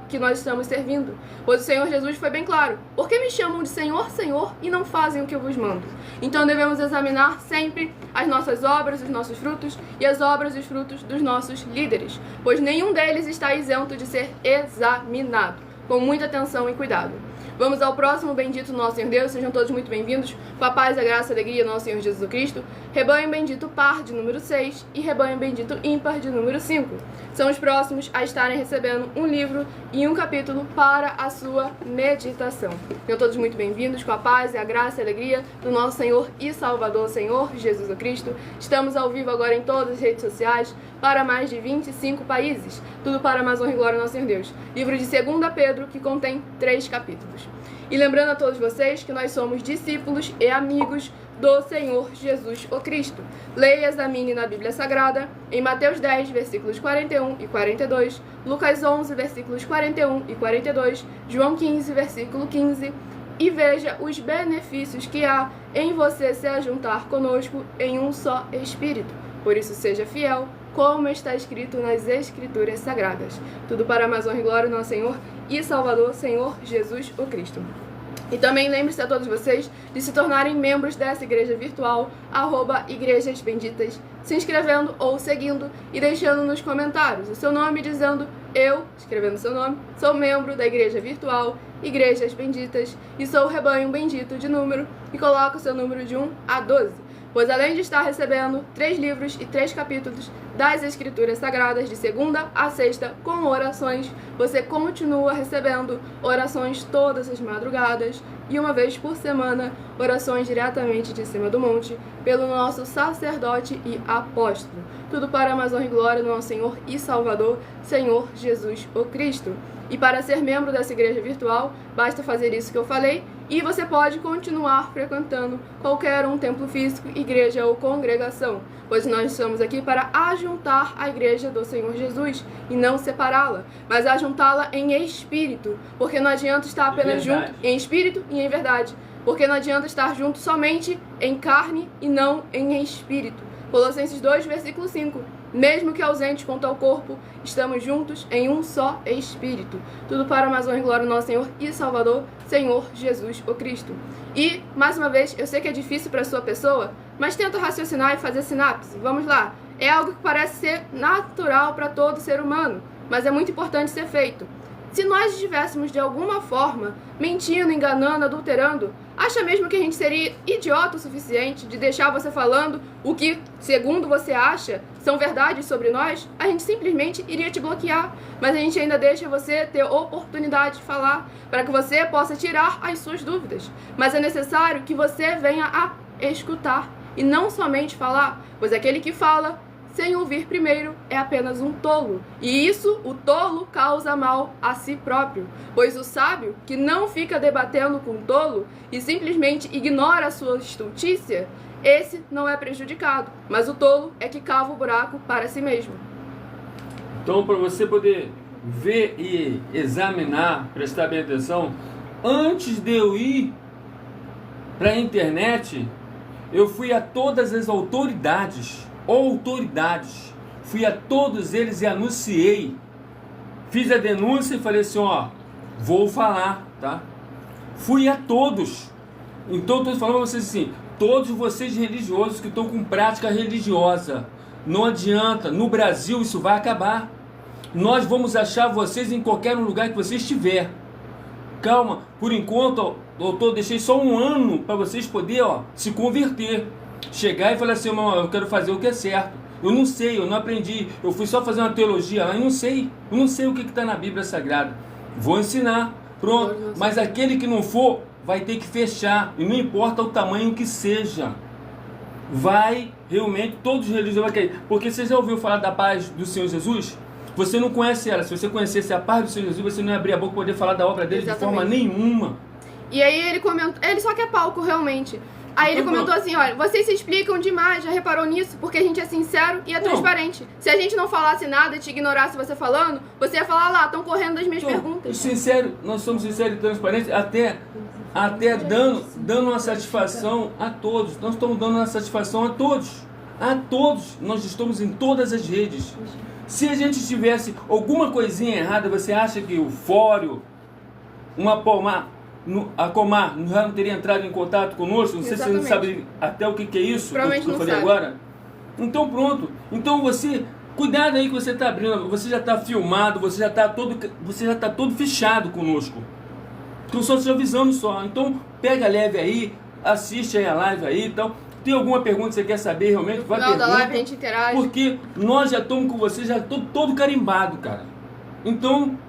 que nós estamos servindo. Pois o Senhor Jesus foi bem claro: por que me chamam de Senhor, Senhor, e não fazem o que eu vos mando? Então devemos examinar sempre as nossas obras, os nossos frutos e as obras e os frutos dos nossos líderes, pois nenhum deles está isento de ser examinado, com muita atenção e cuidado. Vamos ao próximo bendito nosso Senhor Deus, sejam todos muito bem-vindos, com a paz, a graça e a alegria do nosso Senhor Jesus Cristo. Rebanho bendito par de número 6 e rebanho bendito ímpar de número 5. São os próximos a estarem recebendo um livro e um capítulo para a sua meditação. Sejam todos muito bem-vindos, com a paz, a graça e a alegria do nosso Senhor e Salvador, Senhor Jesus Cristo. Estamos ao vivo agora em todas as redes sociais, para mais de 25 países. Tudo para a mais honra e glória do nosso Senhor Deus. Livro de 2 Pedro, que contém 3 capítulos. E lembrando a todos vocês que nós somos discípulos e amigos do Senhor Jesus o Cristo. Leia e examine na Bíblia Sagrada, em Mateus 10, versículos 41 e 42, Lucas 11, versículos 41 e 42, João 15, versículo 15, e veja os benefícios que há em você se ajuntar conosco em um só Espírito. Por isso seja fiel, como está escrito nas Escrituras Sagradas. Tudo para a mais honra e glória do nosso Senhor e Salvador, Senhor Jesus o Cristo. E também lembre-se a todos vocês de se tornarem membros dessa igreja virtual, @Igrejas Benditas, se inscrevendo ou seguindo e deixando nos comentários o seu nome, dizendo: eu, escrevendo seu nome, sou membro da igreja virtual Igrejas Benditas e sou o rebanho bendito de número, e coloca o seu número de 1 a 12. Pois além de estar recebendo 3 livros e 3 capítulos das Escrituras Sagradas de segunda a sexta com orações, você continua recebendo orações todas as madrugadas e uma vez por semana, orações diretamente de cima do monte, pelo nosso sacerdote e apóstolo. Tudo para a mais honra e glória do nosso Senhor e Salvador, Senhor Jesus o Cristo. E para ser membro dessa igreja virtual, basta fazer isso que eu falei, e você pode continuar frequentando qualquer um templo físico, igreja ou congregação, pois nós estamos aqui para ajuntar a igreja do Senhor Jesus e não separá-la, mas ajuntá-la em espírito, porque não adianta estar apenas junto em espírito e em verdade, porque não adianta estar junto somente em carne e não em espírito. Colossenses 2, versículo 5. Mesmo que ausentes quanto ao corpo, estamos juntos em um só Espírito. Tudo para a mais honra e glória do nosso Senhor e Salvador, Senhor Jesus o Cristo. E, mais uma vez, eu sei que é difícil para a sua pessoa, mas tenta raciocinar e fazer sinapse. Vamos lá. É algo que parece ser natural para todo ser humano, mas é muito importante ser feito. Se nós estivéssemos de alguma forma mentindo, enganando, adulterando, acha mesmo que a gente seria idiota o suficiente de deixar você falando o que, segundo você acha, são verdades sobre nós? A gente simplesmente iria te bloquear, mas a gente ainda deixa você ter oportunidade de falar, para que você possa tirar as suas dúvidas. Mas é necessário que você venha a escutar e não somente falar, pois aquele que fala sem ouvir primeiro é apenas um tolo. E isso, o tolo, causa mal a si próprio. Pois o sábio, que não fica debatendo com o tolo e simplesmente ignora a sua estultícia, esse não é prejudicado. Mas o tolo é que cava o buraco para si mesmo. Então, para você poder ver e examinar, prestar bem atenção, antes de eu ir para a internet, eu fui a todas as autoridades, fui a todos eles e anunciei, fiz a denúncia e falei assim, ó, vou falar, tá? Fui a todos. Então estou falando para vocês assim, todos vocês religiosos que estão com prática religiosa, não adianta, no Brasil isso vai acabar. Nós vamos achar vocês em qualquer lugar que você estiver. Calma, por enquanto, doutor, deixei só 1 ano para vocês poderem, se converter. Chegar e falar assim, eu quero fazer o que é certo. Eu não sei, eu não aprendi. Eu fui só fazer uma teologia lá, eu não sei o que está na Bíblia Sagrada. Vou ensinar, pronto. Mas aquele que não for, vai ter que fechar. E não importa o tamanho que seja. Vai, realmente, todos os religiosos vão querer. Porque você já ouviu falar da paz do Senhor Jesus? Você não conhece ela. Se você conhecesse a paz do Senhor Jesus, você não ia abrir a boca para poder falar da obra dele. Exatamente. De forma nenhuma. E aí ele comentou, ele só quer palco realmente. Aí ele comentou assim, olha, vocês se explicam demais, já reparou nisso? Porque a gente é sincero e é transparente. Se a gente não falasse nada e te ignorasse você falando, você ia falar lá, estão correndo das minhas perguntas. Sincero, nós somos sinceros e transparentes, até dando uma satisfação a todos. Nós estamos dando uma satisfação a todos. A todos. Nós estamos em todas as redes. Se a gente tivesse alguma coisinha errada, você acha que o Fórum, a Comar já não teria entrado em contato conosco? Não sei se você não sabe até o que é isso que eu falei agora. Então pronto. Então você, cuidado aí que você está abrindo, você já está filmado, você já está todo fichado conosco. Estou só te avisando só. Então pega leve aí, assiste aí a live aí e tal. Tem alguma pergunta que você quer saber realmente? No final da live a gente interage. Porque nós já estamos com você, já estou todo carimbado, cara. Então,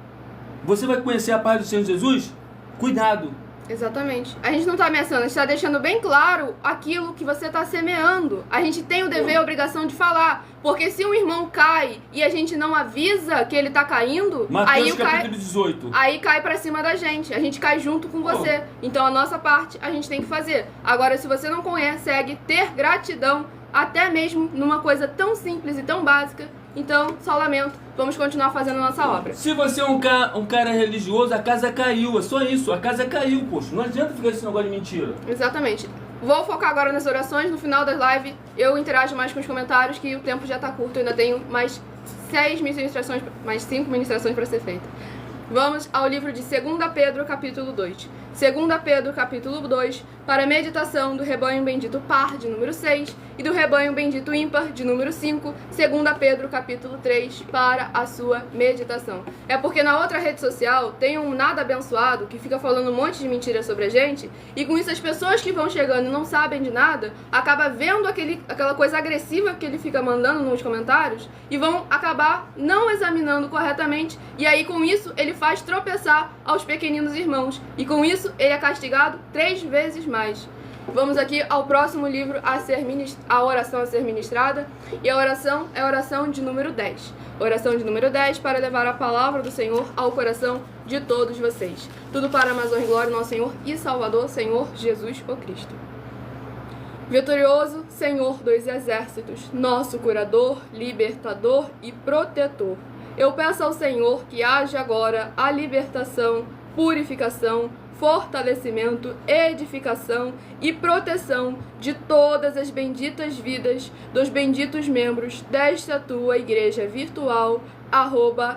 você vai conhecer a paz do Senhor Jesus? Cuidado. Exatamente. A gente não está ameaçando, a gente está deixando bem claro aquilo que você está semeando. A gente tem o dever e a obrigação de falar. Porque se um irmão cai e a gente não avisa que ele está caindo, Mateus capítulo 18. Aí cai pra cima da gente. A gente cai junto com você. Então a nossa parte a gente tem que fazer. Agora, se você não consegue ter gratidão, até mesmo numa coisa tão simples e tão básica, então, só lamento, vamos continuar fazendo a nossa obra. Se você é um cara religioso, a casa caiu, é só isso, a casa caiu, poxa, não adianta ficar esse negócio de mentira. Exatamente. Vou focar agora nas orações, no final das lives eu interajo mais com os comentários, que o tempo já tá curto, eu ainda tenho mais 5 ministrações para ser feitas. Vamos ao livro de 2 Pedro, capítulo 2. 2 Pedro, capítulo 2, para a meditação do rebanho bendito par, de número 6, e do rebanho bendito ímpar, de número 5, 2 Pedro, capítulo 3, para a sua meditação. É porque na outra rede social tem um nada abençoado que fica falando um monte de mentira sobre a gente, e com isso as pessoas que vão chegando e não sabem de nada, acabam vendo aquela coisa agressiva que ele fica mandando nos comentários, e vão acabar não examinando corretamente, e aí com isso ele faz tropeçar aos pequeninos irmãos, e com isso ele é castigado 3 vezes mais. Vamos aqui ao próximo livro a oração a ser ministrada, e a oração é a oração de número 10. Oração de número 10 para levar a palavra do Senhor ao coração de todos vocês. Tudo para a mais honra e glória do nosso Senhor e Salvador, Senhor Jesus o Cristo. Vitorioso Senhor dos exércitos, nosso curador, libertador e protetor, eu peço ao Senhor que haja agora a libertação, purificação, fortalecimento, edificação e proteção de todas as benditas vidas dos benditos membros desta tua igreja virtual,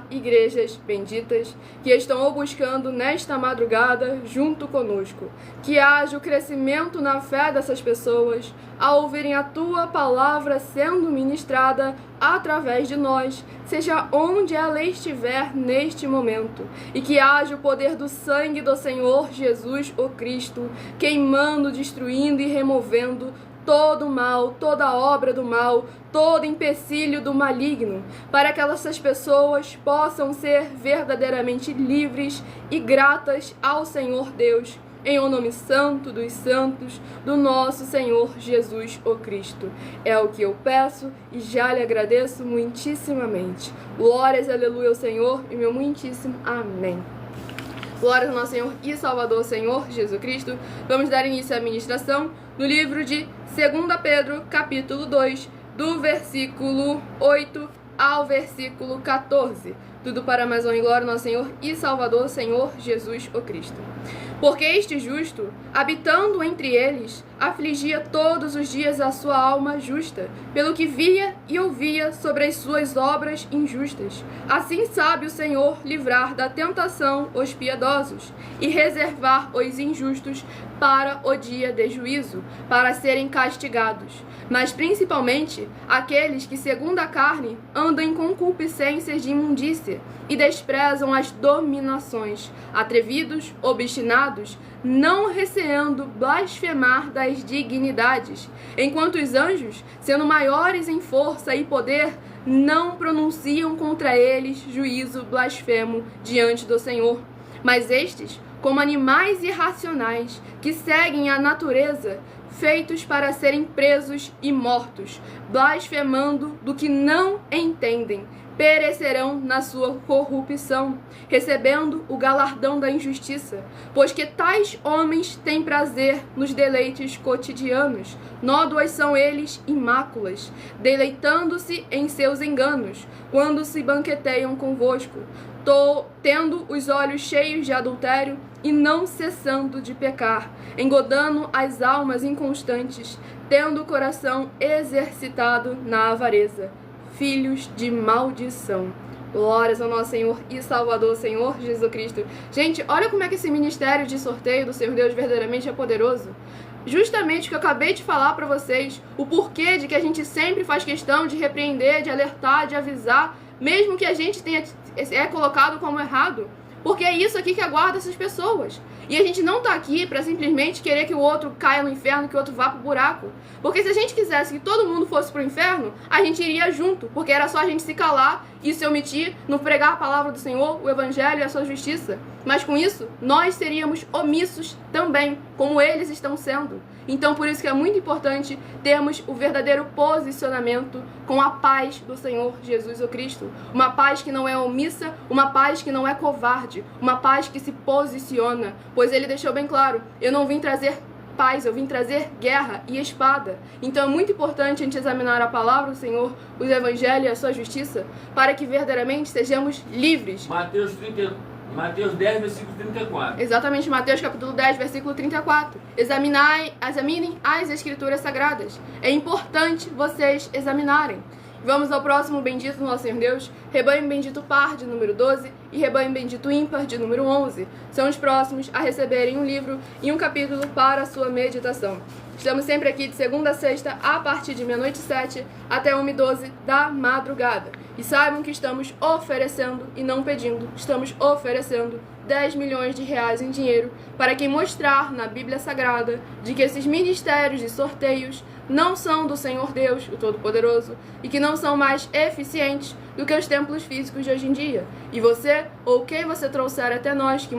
@igrejas benditas, que estão o buscando nesta madrugada junto conosco. Que haja o crescimento na fé dessas pessoas ao ouvirem a tua palavra sendo ministrada através de nós, seja onde ela estiver neste momento, e que haja o poder do sangue do Senhor Jesus o Cristo, queimando, destruindo e removendo todo o mal, toda obra do mal, todo empecilho do maligno, para que essas pessoas possam ser verdadeiramente livres e gratas ao Senhor Deus, em o nome santo dos santos do nosso Senhor Jesus o Cristo. É o que eu peço e já lhe agradeço muitíssimamente. Glórias, aleluia ao Senhor e meu muitíssimo amém. Glórias ao nosso Senhor e Salvador, Senhor Jesus Cristo. Vamos dar início à ministração no livro de 2 Pedro, capítulo 2, do versículo 8 ao versículo 14. Tudo para a mais honra e glória do nosso Senhor e Salvador, Senhor Jesus o Cristo. Porque este justo, habitando entre eles, afligia todos os dias a sua alma justa, pelo que via e ouvia sobre as suas obras injustas. Assim sabe o Senhor livrar da tentação os piedosos e reservar os injustos para o dia de juízo, para serem castigados. Mas principalmente aqueles que, segundo a carne, andam em concupiscências de imundícia e desprezam as dominações, atrevidos, obstinados, não receando blasfemar das dignidades, enquanto os anjos, sendo maiores em força e poder, não pronunciam contra eles juízo blasfemo diante do Senhor. Mas estes, como animais irracionais que seguem a natureza, feitos para serem presos e mortos, blasfemando do que não entendem, perecerão na sua corrupção, recebendo o galardão da injustiça, pois que tais homens têm prazer nos deleites cotidianos, nódoas são eles e máculas, deleitando-se em seus enganos, quando se banqueteiam convosco, tendo os olhos cheios de adultério e não cessando de pecar, engodando as almas inconstantes, tendo o coração exercitado na avareza, filhos de maldição. Glórias ao nosso Senhor e Salvador, Senhor Jesus Cristo. Gente, olha como é que esse ministério de sorteio do Senhor Deus verdadeiramente é poderoso. Justamente o que eu acabei de falar para vocês, o porquê de que a gente sempre faz questão de repreender, de alertar, de avisar, mesmo que a gente tenha colocado como errado, porque é isso aqui que aguarda essas pessoas. E a gente não tá aqui para simplesmente querer que o outro caia no inferno, que o outro vá pro buraco. Porque se a gente quisesse que todo mundo fosse pro inferno, a gente iria junto, porque era só a gente se calar e se omitir, não pregar a palavra do Senhor, o Evangelho e a sua justiça. Mas com isso, nós seríamos omissos também, como eles estão sendo. Então, por isso que é muito importante termos o verdadeiro posicionamento com a paz do Senhor Jesus o Cristo. Uma paz que não é omissa, uma paz que não é covarde, uma paz que se posiciona. Pois ele deixou bem claro, eu não vim trazer paz, eu vim trazer guerra e espada. Então é muito importante a gente examinar a palavra do Senhor, o Evangelho e a sua justiça, para que verdadeiramente sejamos livres. Mateus 10, versículo 34. Exatamente, Mateus capítulo 10, versículo 34. Examinem as Escrituras Sagradas. É importante vocês examinarem. Vamos ao próximo bendito do nosso Senhor Deus. Rebanho bendito par, de número 12, e rebanho bendito ímpar, de número 11. São os próximos a receberem um livro e um capítulo para a sua meditação. Estamos sempre aqui de segunda a sexta, a partir de 00h07 até 1h12 da madrugada. E saibam que estamos oferecendo, e não pedindo, estamos oferecendo 10 milhões de reais em dinheiro para quem mostrar na Bíblia Sagrada de que esses ministérios de sorteios não são do Senhor Deus, o Todo-Poderoso, e que não são mais eficientes do que os templos físicos de hoje em dia. E você, ou quem você trouxer até nós, que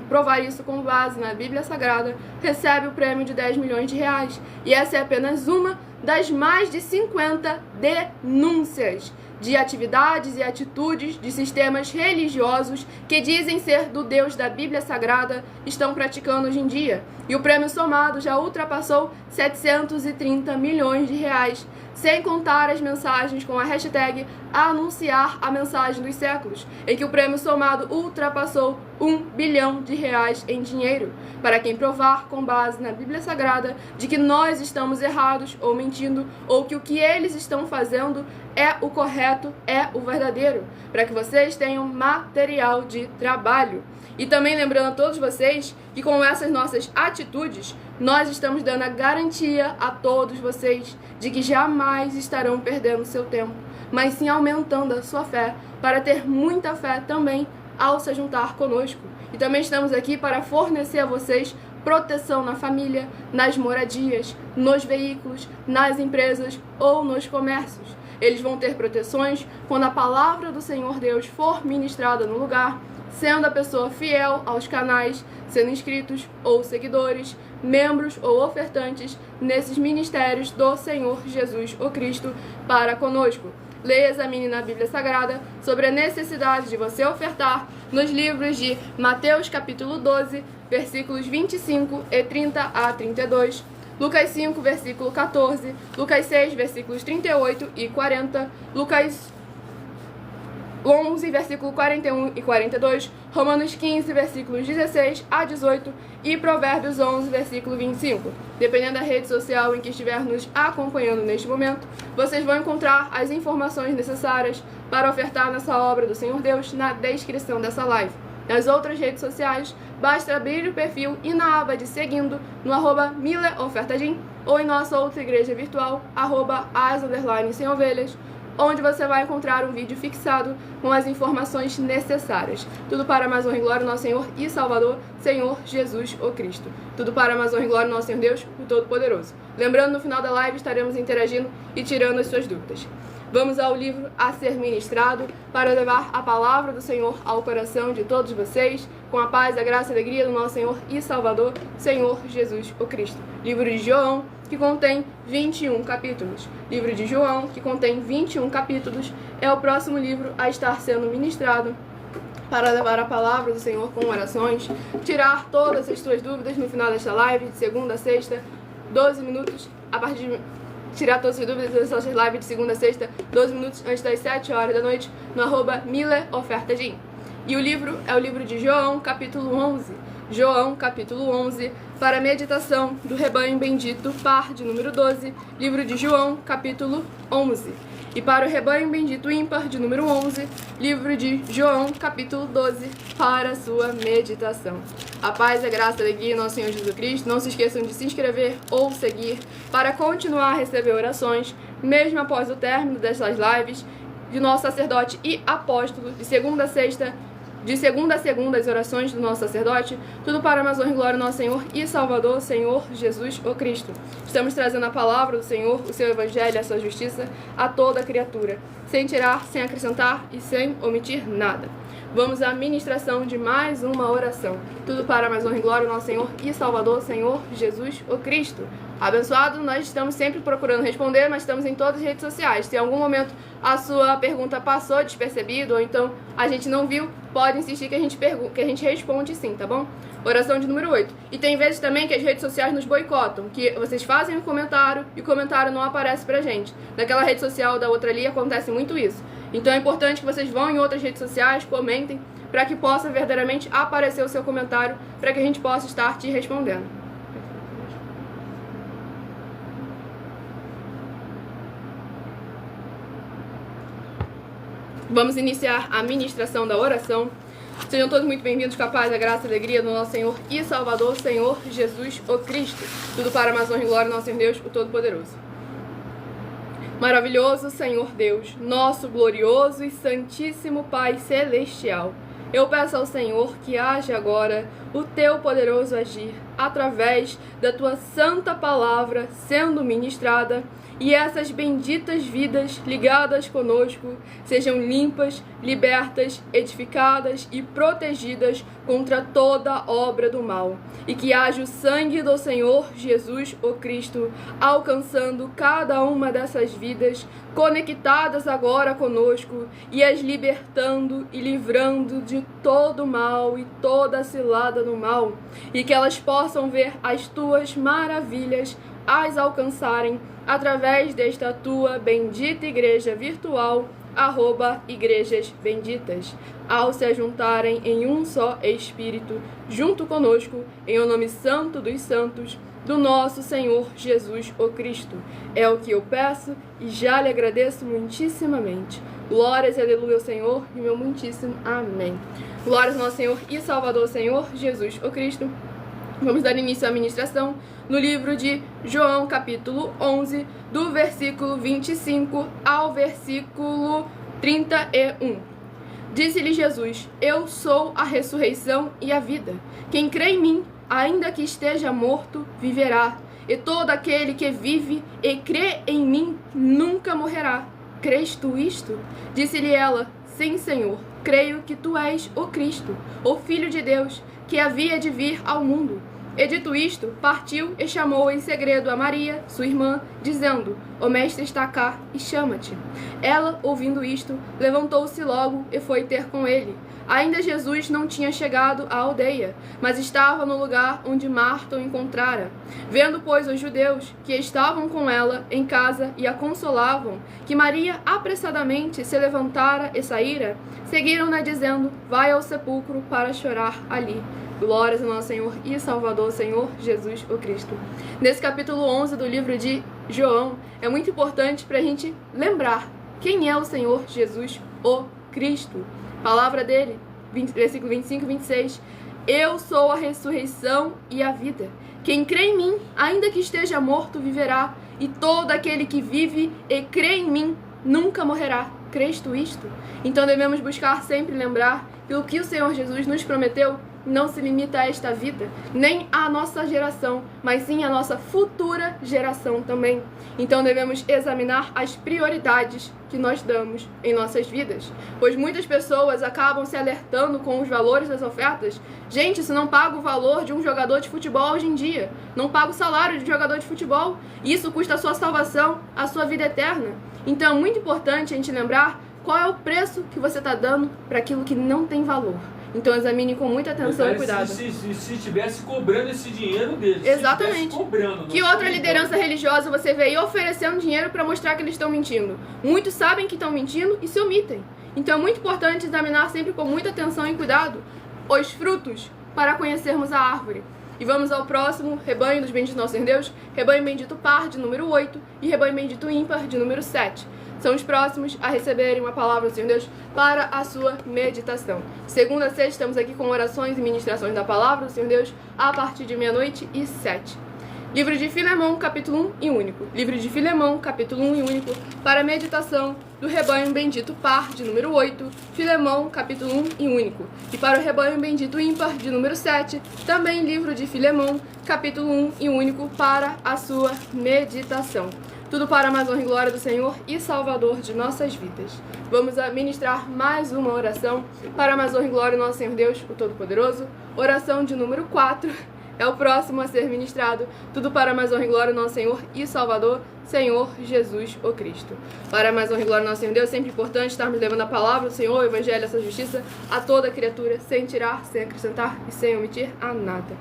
provar isso com base na Bíblia Sagrada, recebe o prêmio de 10 milhões de reais. E essa é apenas uma das mais de 50 denúncias de atividades e atitudes de sistemas religiosos que dizem ser do Deus da Bíblia Sagrada estão praticando hoje em dia. E o prêmio somado já ultrapassou 730 milhões de reais, sem contar as mensagens com a hashtag anunciar a mensagem dos séculos, em que o prêmio somado ultrapassou 1 bilhão de reais em dinheiro, para quem provar com base na Bíblia Sagrada de que nós estamos errados ou mentindo, ou que o que eles estão fazendo é o correto, é o verdadeiro, para que vocês tenham material de trabalho. E também lembrando a todos vocês que com essas nossas atitudes, nós estamos dando a garantia a todos vocês de que jamais estarão perdendo seu tempo, mas sim aumentando a sua fé, para ter muita fé também ao se juntar conosco. E também estamos aqui para fornecer a vocês proteção na família, nas moradias, nos veículos, nas empresas ou nos comércios. Eles vão ter proteções quando a palavra do Senhor Deus for ministrada no lugar, sendo a pessoa fiel aos canais, sendo inscritos ou seguidores, membros ou ofertantes nesses ministérios do Senhor Jesus o Cristo para conosco. Leia e examine na Bíblia Sagrada sobre a necessidade de você ofertar nos livros de Mateus capítulo 12, versículos 25 e 30 a 32, Lucas 5, versículo 14, Lucas 6, versículos 38 e 40, Lucas 11, versículo 41 e 42, Romanos 15, versículos 16 a 18 e Provérbios 11, versículo 25. Dependendo da rede social em que estiver nos acompanhando neste momento, vocês vão encontrar as informações necessárias para ofertar nessa obra do Senhor Deus na descrição dessa live. Nas outras redes sociais, basta abrir o perfil e na aba de seguindo no @mileofertadim ou em nossa outra igreja virtual, @as_semovelhas, onde você vai encontrar um vídeo fixado com as informações necessárias. Tudo para a mais honra e glória do nosso Senhor e Salvador, Senhor Jesus o Cristo. Tudo para a mais honra e glória do nosso Senhor Deus, o Todo-Poderoso. Lembrando, no final da live estaremos interagindo e tirando as suas dúvidas. Vamos ao livro a ser ministrado para levar a palavra do Senhor ao coração de todos vocês, com a paz, a graça e a alegria do nosso Senhor e Salvador, Senhor Jesus o Cristo. Livro de João, que contém 21 capítulos. Livro de João, que contém 21 capítulos, é o próximo livro a estar sendo ministrado para levar a palavra do Senhor com orações, tirar todas as tuas dúvidas no final desta live, de segunda a sexta, 12 minutos, a partir de tirar todas as dúvidas das nossas lives de segunda a sexta, 12 minutos antes das 7 horas da noite, no @mileofertadim. E o livro é o livro de João, capítulo 11. João, capítulo 11, para a meditação do rebanho bendito, par de número 12, livro de João, capítulo 11. E para o rebanho bendito ímpar de número 11, livro de João, capítulo 12, para a sua meditação. A paz, a graça e a alegria, nosso Senhor Jesus Cristo. Não se esqueçam de se inscrever ou seguir para continuar a receber orações, mesmo após o término dessas lives, de nosso sacerdote e apóstolo, de segunda a segunda, as orações do nosso sacerdote, tudo para a honra e glória do nosso Senhor e Salvador, Senhor Jesus o Cristo. Estamos trazendo a palavra do Senhor, o seu evangelho e a sua justiça a toda criatura, sem tirar, sem acrescentar e sem omitir nada. Vamos à ministração de mais uma oração. Tudo para a honra e glória do nosso Senhor e Salvador, Senhor Jesus o Cristo. Abençoado, nós estamos sempre procurando responder, mas estamos em todas as redes sociais. Se em algum momento a sua pergunta passou despercebido ou então a gente não viu, pode insistir que a gente responde sim, tá bom? Oração de número 8. E tem vezes também que as redes sociais nos boicotam, que vocês fazem um comentário e o comentário não aparece pra gente. Naquela rede social da outra ali acontece muito isso. Então é importante que vocês vão em outras redes sociais, comentem, para que possa verdadeiramente aparecer o seu comentário, para que a gente possa estar te respondendo. Vamos iniciar a ministração da oração. Sejam todos muito bem-vindos com a paz, a graça e a alegria do nosso Senhor e Salvador, Senhor Jesus o Cristo. Tudo para a honra e glória do nosso Senhor Deus, o Todo-Poderoso. Maravilhoso Senhor Deus, nosso glorioso e santíssimo Pai Celestial, eu peço ao Senhor que haja agora o teu poderoso agir através da tua santa palavra sendo ministrada, e essas benditas vidas ligadas conosco sejam limpas, libertas, edificadas e protegidas contra toda obra do mal. E que haja o sangue do Senhor Jesus o Cristo alcançando cada uma dessas vidas, conectadas agora conosco, e as libertando e livrando de todo mal e toda cilada do mal. E que elas possam ver as tuas maravilhas as alcançarem através desta tua bendita igreja virtual, @igrejas benditas, ao se ajuntarem em um só Espírito, junto conosco, em o nome santo dos santos, do nosso Senhor Jesus o Cristo. É o que eu peço e já lhe agradeço muitíssimamente. Glórias e aleluia ao Senhor e meu muitíssimo amém. Glórias ao nosso Senhor e Salvador, Senhor Jesus o Cristo. Vamos dar início à ministração no livro de João, capítulo 11, do versículo 25 ao versículo 31. Disse-lhe Jesus: Eu sou a ressurreição e a vida. Quem crê em mim, ainda que esteja morto, viverá. E todo aquele que vive e crê em mim nunca morrerá. Crês tu isto? Disse-lhe ela: Sim, Senhor, creio que tu és o Cristo, o Filho de Deus, que havia de vir ao mundo. E dito isto, partiu e chamou em segredo a Maria, sua irmã, dizendo: O mestre está cá e chama-te. Ela, ouvindo isto, levantou-se logo e foi ter com ele. Ainda Jesus não tinha chegado à aldeia, mas estava no lugar onde Marta o encontrara. Vendo, pois, os judeus que estavam com ela em casa e a consolavam, que Maria apressadamente se levantara e saíra, seguiram-na dizendo: Vai ao sepulcro para chorar ali. Glórias ao nosso Senhor e Salvador, Senhor Jesus o Cristo. Nesse capítulo 11 do livro de João, é muito importante para a gente lembrar quem é o Senhor Jesus o Cristo. Palavra dele, versículo 25 e 26. Eu sou a ressurreição e a vida. Quem crê em mim, ainda que esteja morto, viverá. E todo aquele que vive e crê em mim nunca morrerá. Crês tu isto? Então devemos buscar sempre lembrar que o que o Senhor Jesus nos prometeu não se limita a esta vida, nem à nossa geração, mas sim à nossa futura geração também. Então devemos examinar as prioridades que nós damos em nossas vidas, pois muitas pessoas acabam se alertando com os valores das ofertas. Gente, se não paga o valor de um jogador de futebol hoje em dia, não paga o salário de um jogador de futebol, isso custa a sua salvação, a sua vida eterna. Então é muito importante a gente lembrar qual é o preço que você está dando para aquilo que não tem valor. Então examine com muita atenção e cuidado. Se estivesse cobrando esse dinheiro deles. Exatamente. Cobrando, que outra liderança religiosa você vê aí oferecendo dinheiro para mostrar que eles estão mentindo? Muitos sabem que estão mentindo e se omitem. Então é muito importante examinar sempre com muita atenção e cuidado os frutos para conhecermos a árvore. E vamos ao próximo, rebanho dos benditos nosso Senhor Deus, rebanho bendito par de número 8 e rebanho bendito ímpar de número 7. São os próximos a receberem uma palavra do Senhor Deus para a sua meditação. Segunda a sexta, estamos aqui com orações e ministrações da palavra do Senhor Deus a partir de 00:07. Livro de Filemão, capítulo 1 e único. Livro de Filemão, capítulo 1 e único, para a meditação do rebanho bendito par de número 8, Filemão, capítulo 1 e único. E para o rebanho bendito ímpar de número 7, também livro de Filemão, capítulo 1 e único, para a sua meditação. Tudo para a mais honra e glória do Senhor e Salvador de nossas vidas. Vamos ministrar mais uma oração para a mais honra e glória do nosso Senhor Deus, o Todo-Poderoso. Oração de número 4 é o próximo a ser ministrado. Tudo para a mais honra e glória do nosso Senhor e Salvador, Senhor Jesus, o Cristo. Para a mais honra e glória do nosso Senhor Deus, sempre importante estarmos levando a palavra do Senhor, o Evangelho, a sua justiça a toda criatura, sem tirar, sem acrescentar e sem omitir a nada.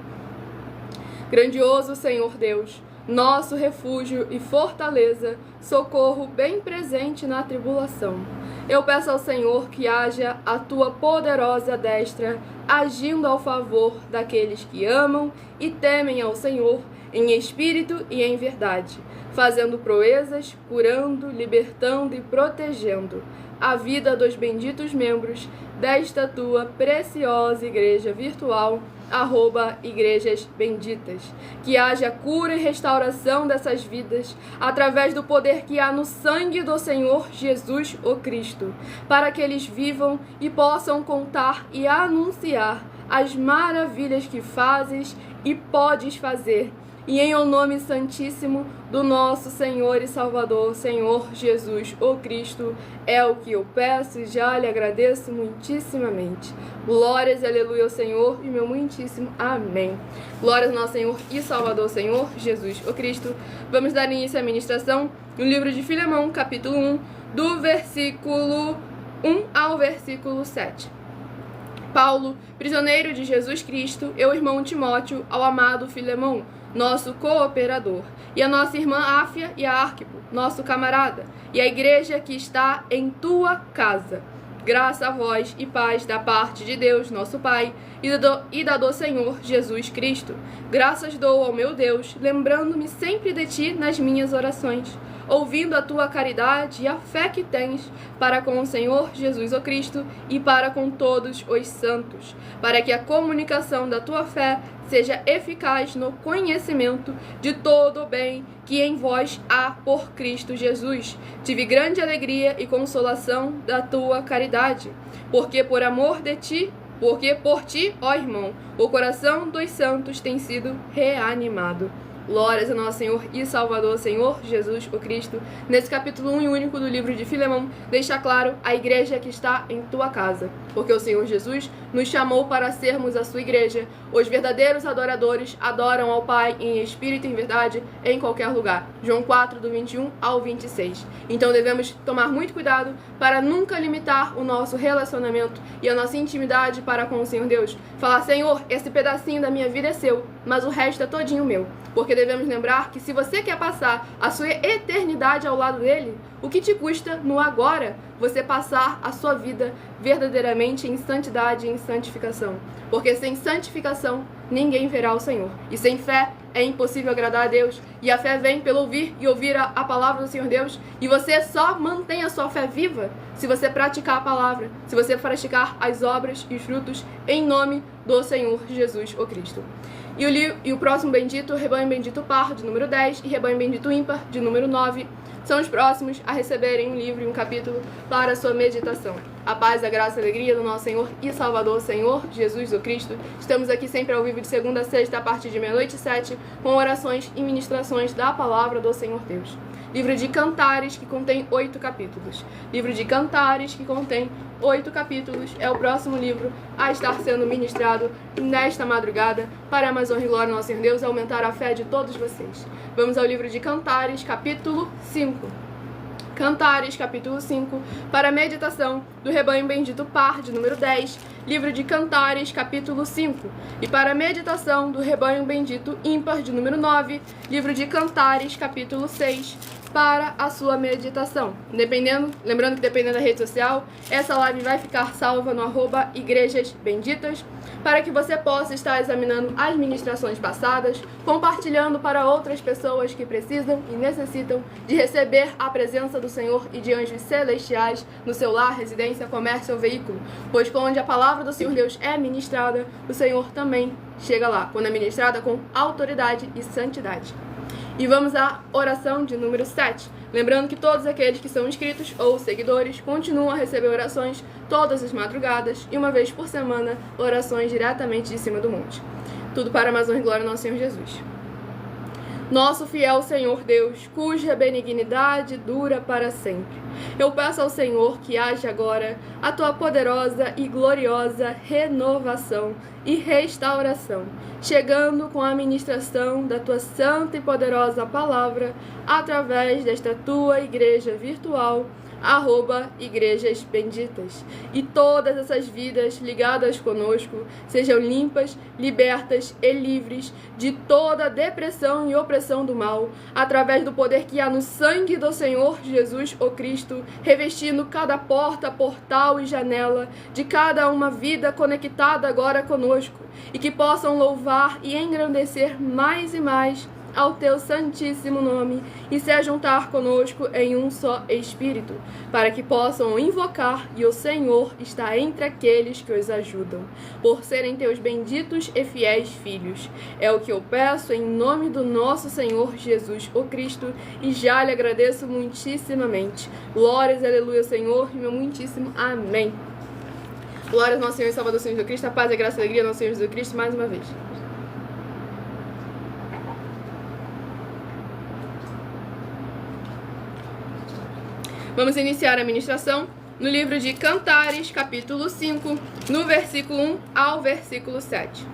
Grandioso Senhor Deus, nosso refúgio e fortaleza, socorro bem presente na tribulação. Eu peço ao Senhor que haja a tua poderosa destra, agindo ao favor daqueles que amam e temem ao Senhor, em espírito e em verdade, fazendo proezas, curando, libertando e protegendo a vida dos benditos membros desta tua preciosa igreja virtual, @igrejas benditas. Que haja cura e restauração dessas vidas através do poder que há no sangue do Senhor Jesus, o Cristo, para que eles vivam e possam contar e anunciar as maravilhas que fazes e podes fazer. E em o nome santíssimo do nosso Senhor e Salvador, Senhor Jesus, o Cristo, é o que eu peço e já lhe agradeço muitíssimamente. Glórias e aleluia ao Senhor e meu muitíssimo amém. Glórias ao nosso Senhor e Salvador, Senhor Jesus, o Cristo. Vamos dar início à ministração no livro de Filemão, capítulo 1, do versículo 1 ao versículo 7. Paulo, prisioneiro de Jesus Cristo, eu, irmão Timóteo, ao amado Filemão, nosso cooperador, e a nossa irmã Áfia e a Arquipo, nosso camarada, e a igreja que está em tua casa. Graça a vós e paz da parte de Deus, nosso Pai, e da do Senhor Jesus Cristo. Graças dou ao meu Deus, lembrando-me sempre de ti nas minhas orações, ouvindo a tua caridade e a fé que tens para com o Senhor Jesus o Cristo e para com todos os santos, para que a comunicação da tua fé seja eficaz no conhecimento de todo o bem que em vós há por Cristo Jesus. Tive grande alegria e consolação da tua caridade, porque por amor de ti, porque por ti, ó irmão, o coração dos santos tem sido reanimado. Glórias ao nosso Senhor e Salvador, Senhor Jesus, o Cristo. Nesse capítulo 1 e único do livro de Filemão, deixa claro a igreja que está em tua casa, porque o Senhor Jesus nos chamou para sermos a sua igreja. Os verdadeiros adoradores adoram ao Pai em espírito e em verdade em qualquer lugar. João 4, do 21 ao 26. Então devemos tomar muito cuidado para nunca limitar o nosso relacionamento e a nossa intimidade para com o Senhor Deus. Falar, Senhor, esse pedacinho da minha vida é seu, mas o resto é todinho meu. Porque devemos lembrar que se você quer passar a sua eternidade ao lado dele, o que te custa no agora você passar a sua vida verdadeiramente em santidade e em santificação? Porque sem santificação ninguém verá o Senhor. E sem fé é impossível agradar a Deus. E a fé vem pelo ouvir e ouvir a palavra do Senhor Deus. E você só mantém a sua fé viva se você praticar a palavra, se você praticar as obras e os frutos em nome do Senhor Jesus, o Cristo. E o próximo bendito, rebanho bendito par, de número 10, e rebanho bendito ímpar, de número 9. são os próximos a receberem um livro e um capítulo para a sua meditação. A paz, a graça e a alegria do nosso Senhor e Salvador, Senhor Jesus o Cristo. Estamos aqui sempre ao vivo de segunda a sexta, a partir de 00h07, com orações e ministrações da palavra do Senhor Deus. Livro de Cantares, que contém 8 capítulos. Livro de Cantares, que contém 8 capítulos, é o próximo livro a estar sendo ministrado nesta madrugada, para a mais honra e glória do nosso Senhor Deus, aumentar a fé de todos vocês. Vamos ao livro de Cantares, capítulo 5. Cantares, capítulo 5, para a meditação do rebanho bendito par, de número 10, livro de Cantares, capítulo 5, e para a meditação do rebanho bendito ímpar, de número 9, livro de Cantares, capítulo 6, para a sua meditação. Lembrando que dependendo da rede social, essa live vai ficar salva no @igrejasbenditas, para que você possa estar examinando as ministrações passadas, compartilhando para outras pessoas que precisam e necessitam de receber a presença do Senhor e de anjos celestiais no seu lar, residência, comércio ou veículo, pois onde a palavra do Senhor Deus é ministrada, o Senhor também chega lá, quando é ministrada com autoridade e santidade. E vamos à oração de número 7. Lembrando que todos aqueles que são inscritos ou seguidores continuam a receber orações todas as madrugadas e uma vez por semana orações diretamente de cima do monte. Tudo para a mais honra e glória do nosso Senhor Jesus. Nosso fiel Senhor Deus, cuja benignidade dura para sempre. Eu peço ao Senhor que haja agora a tua poderosa e gloriosa renovação e restauração, chegando com a ministração da tua santa e poderosa palavra através desta tua igreja virtual, @Igrejas Benditas, e todas essas vidas ligadas conosco sejam limpas, libertas e livres de toda depressão e opressão do mal, através do poder que há no sangue do Senhor Jesus o Cristo, revestindo cada porta, portal e janela de cada uma vida conectada agora conosco, e que possam louvar e engrandecer mais e mais ao teu santíssimo nome e se ajuntar conosco em um só Espírito, para que possam invocar e o Senhor está entre aqueles que os ajudam, por serem teus benditos e fiéis filhos. É o que eu peço em nome do nosso Senhor Jesus o Cristo e já lhe agradeço muitíssimamente. Glórias, aleluia, Senhor, e meu muitíssimo amém. Glórias ao nosso Senhor e Salvador Jesus Cristo, a paz, a graça e a alegria do nosso Senhor Jesus Cristo, mais uma vez. Vamos iniciar a ministração no livro de Cantares, capítulo 5, no versículo 1 ao versículo 7.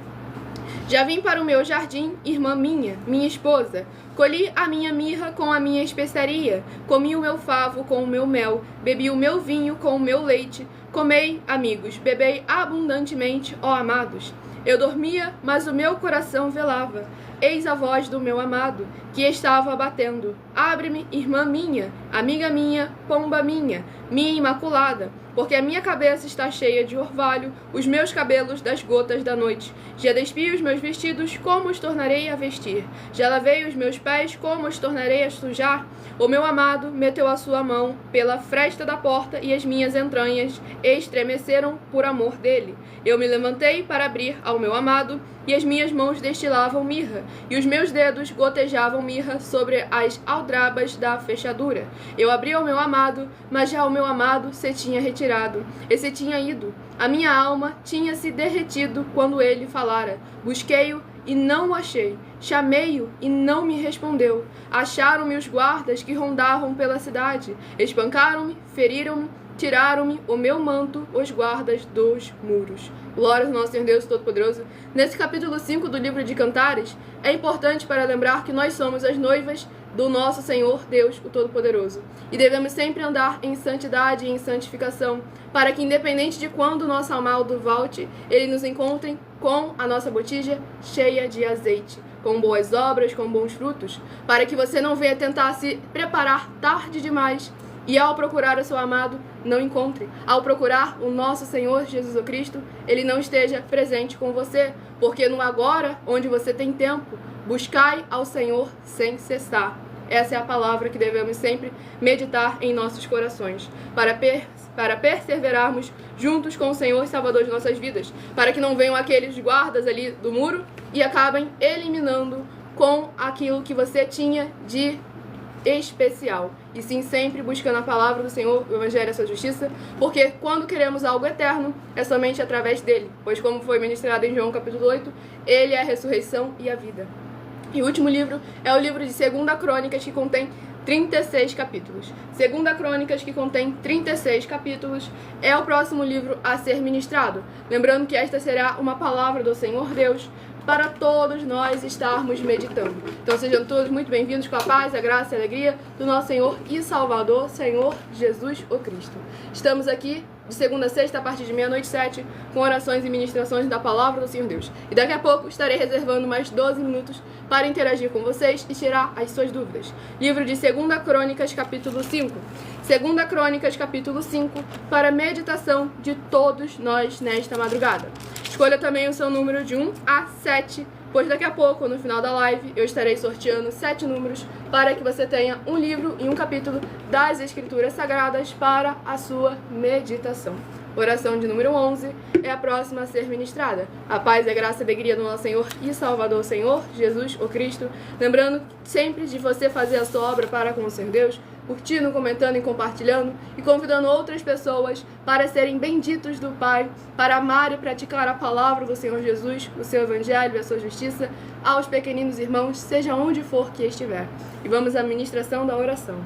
Já vim para o meu jardim, irmã minha esposa, colhi a minha mirra com a minha especiaria, comi o meu favo com o meu mel, bebi o meu vinho com o meu leite, comei, amigos, bebei abundantemente, ó amados. Eu dormia, mas o meu coração velava. Eis a voz do meu amado, que estava batendo. Abre-me, irmã minha, amiga minha, pomba minha imaculada, porque a minha cabeça está cheia de orvalho, os meus cabelos das gotas da noite. Já despi os meus vestidos, como os tornarei a vestir? Já lavei os meus pés, como os tornarei a sujar? O meu amado meteu a sua mão pela fresta da porta e as minhas entranhas estremeceram por amor dele. Eu me levantei para abrir ao meu amado e as minhas mãos destilavam mirra e os meus dedos gotejavam mirra sobre as aldrabas da fechadura. Eu abri ao meu amado, mas já o meu amado se tinha retirado e se tinha ido. A minha alma tinha se derretido quando ele falara. Busquei-o e não o achei. Chamei-o e não me respondeu. Acharam-me os guardas que rondavam pela cidade. Espancaram-me, feriram-me, tiraram-me o meu manto, os guardas dos muros. Glória ao nosso Senhor Deus Todo-Poderoso. Nesse capítulo 5 do livro de Cantares, é importante para lembrar que nós somos as noivas do nosso Senhor Deus, o Todo-Poderoso. E devemos sempre andar em santidade e em santificação, para que, independente de quando o nosso amado volte, ele nos encontre com a nossa botija cheia de azeite, com boas obras, com bons frutos, para que você não venha tentar se preparar tarde demais e ao procurar o seu amado, não encontre. Ao procurar o nosso Senhor Jesus Cristo, ele não esteja presente com você, porque no agora, onde você tem tempo, buscai ao Senhor sem cessar. Essa é a palavra que devemos sempre meditar em nossos corações, para perseverarmos juntos com o Senhor e Salvador de nossas vidas, para que não venham aqueles guardas ali do muro e acabem eliminando com aquilo que você tinha de especial, e sim sempre buscando a palavra do Senhor, o Evangelho e a sua justiça, porque quando queremos algo eterno, é somente através dele, pois como foi ministrado em João capítulo 8, ele é a ressurreição e a vida. E o último livro é o livro de 2 Crônicas, que contém 36 capítulos. 2 Crônicas, que contém 36 capítulos, é o próximo livro a ser ministrado. Lembrando que esta será uma palavra do Senhor Deus para todos nós estarmos meditando. Então sejam todos muito bem-vindos com a paz, a graça e a alegria do nosso Senhor e Salvador, Senhor Jesus o Cristo. Estamos aqui de segunda a sexta, a partir de 00h07, com orações e ministrações da palavra do Senhor Deus. E daqui a pouco estarei reservando mais 12 minutos para interagir com vocês e tirar as suas dúvidas. Livro de 2 Crônicas, capítulo 5. 2 Crônicas, capítulo 5, para meditação de todos nós nesta madrugada. Escolha também o seu número de 1 a 7, pois daqui a pouco, no final da live, eu estarei sorteando 7 números para que você tenha um livro e um capítulo das Escrituras Sagradas para a sua meditação. Oração de número 11 é a próxima a ser ministrada. A paz e a graça e a alegria do nosso Senhor e Salvador, Senhor Jesus o Cristo. Lembrando sempre de você fazer a sua obra para com o Senhor Deus, curtindo, comentando e compartilhando, e convidando outras pessoas para serem benditos do Pai, para amar e praticar a palavra do Senhor Jesus, o seu Evangelho e a sua justiça, aos pequeninos irmãos, seja onde for que estiver. E vamos à ministração da oração.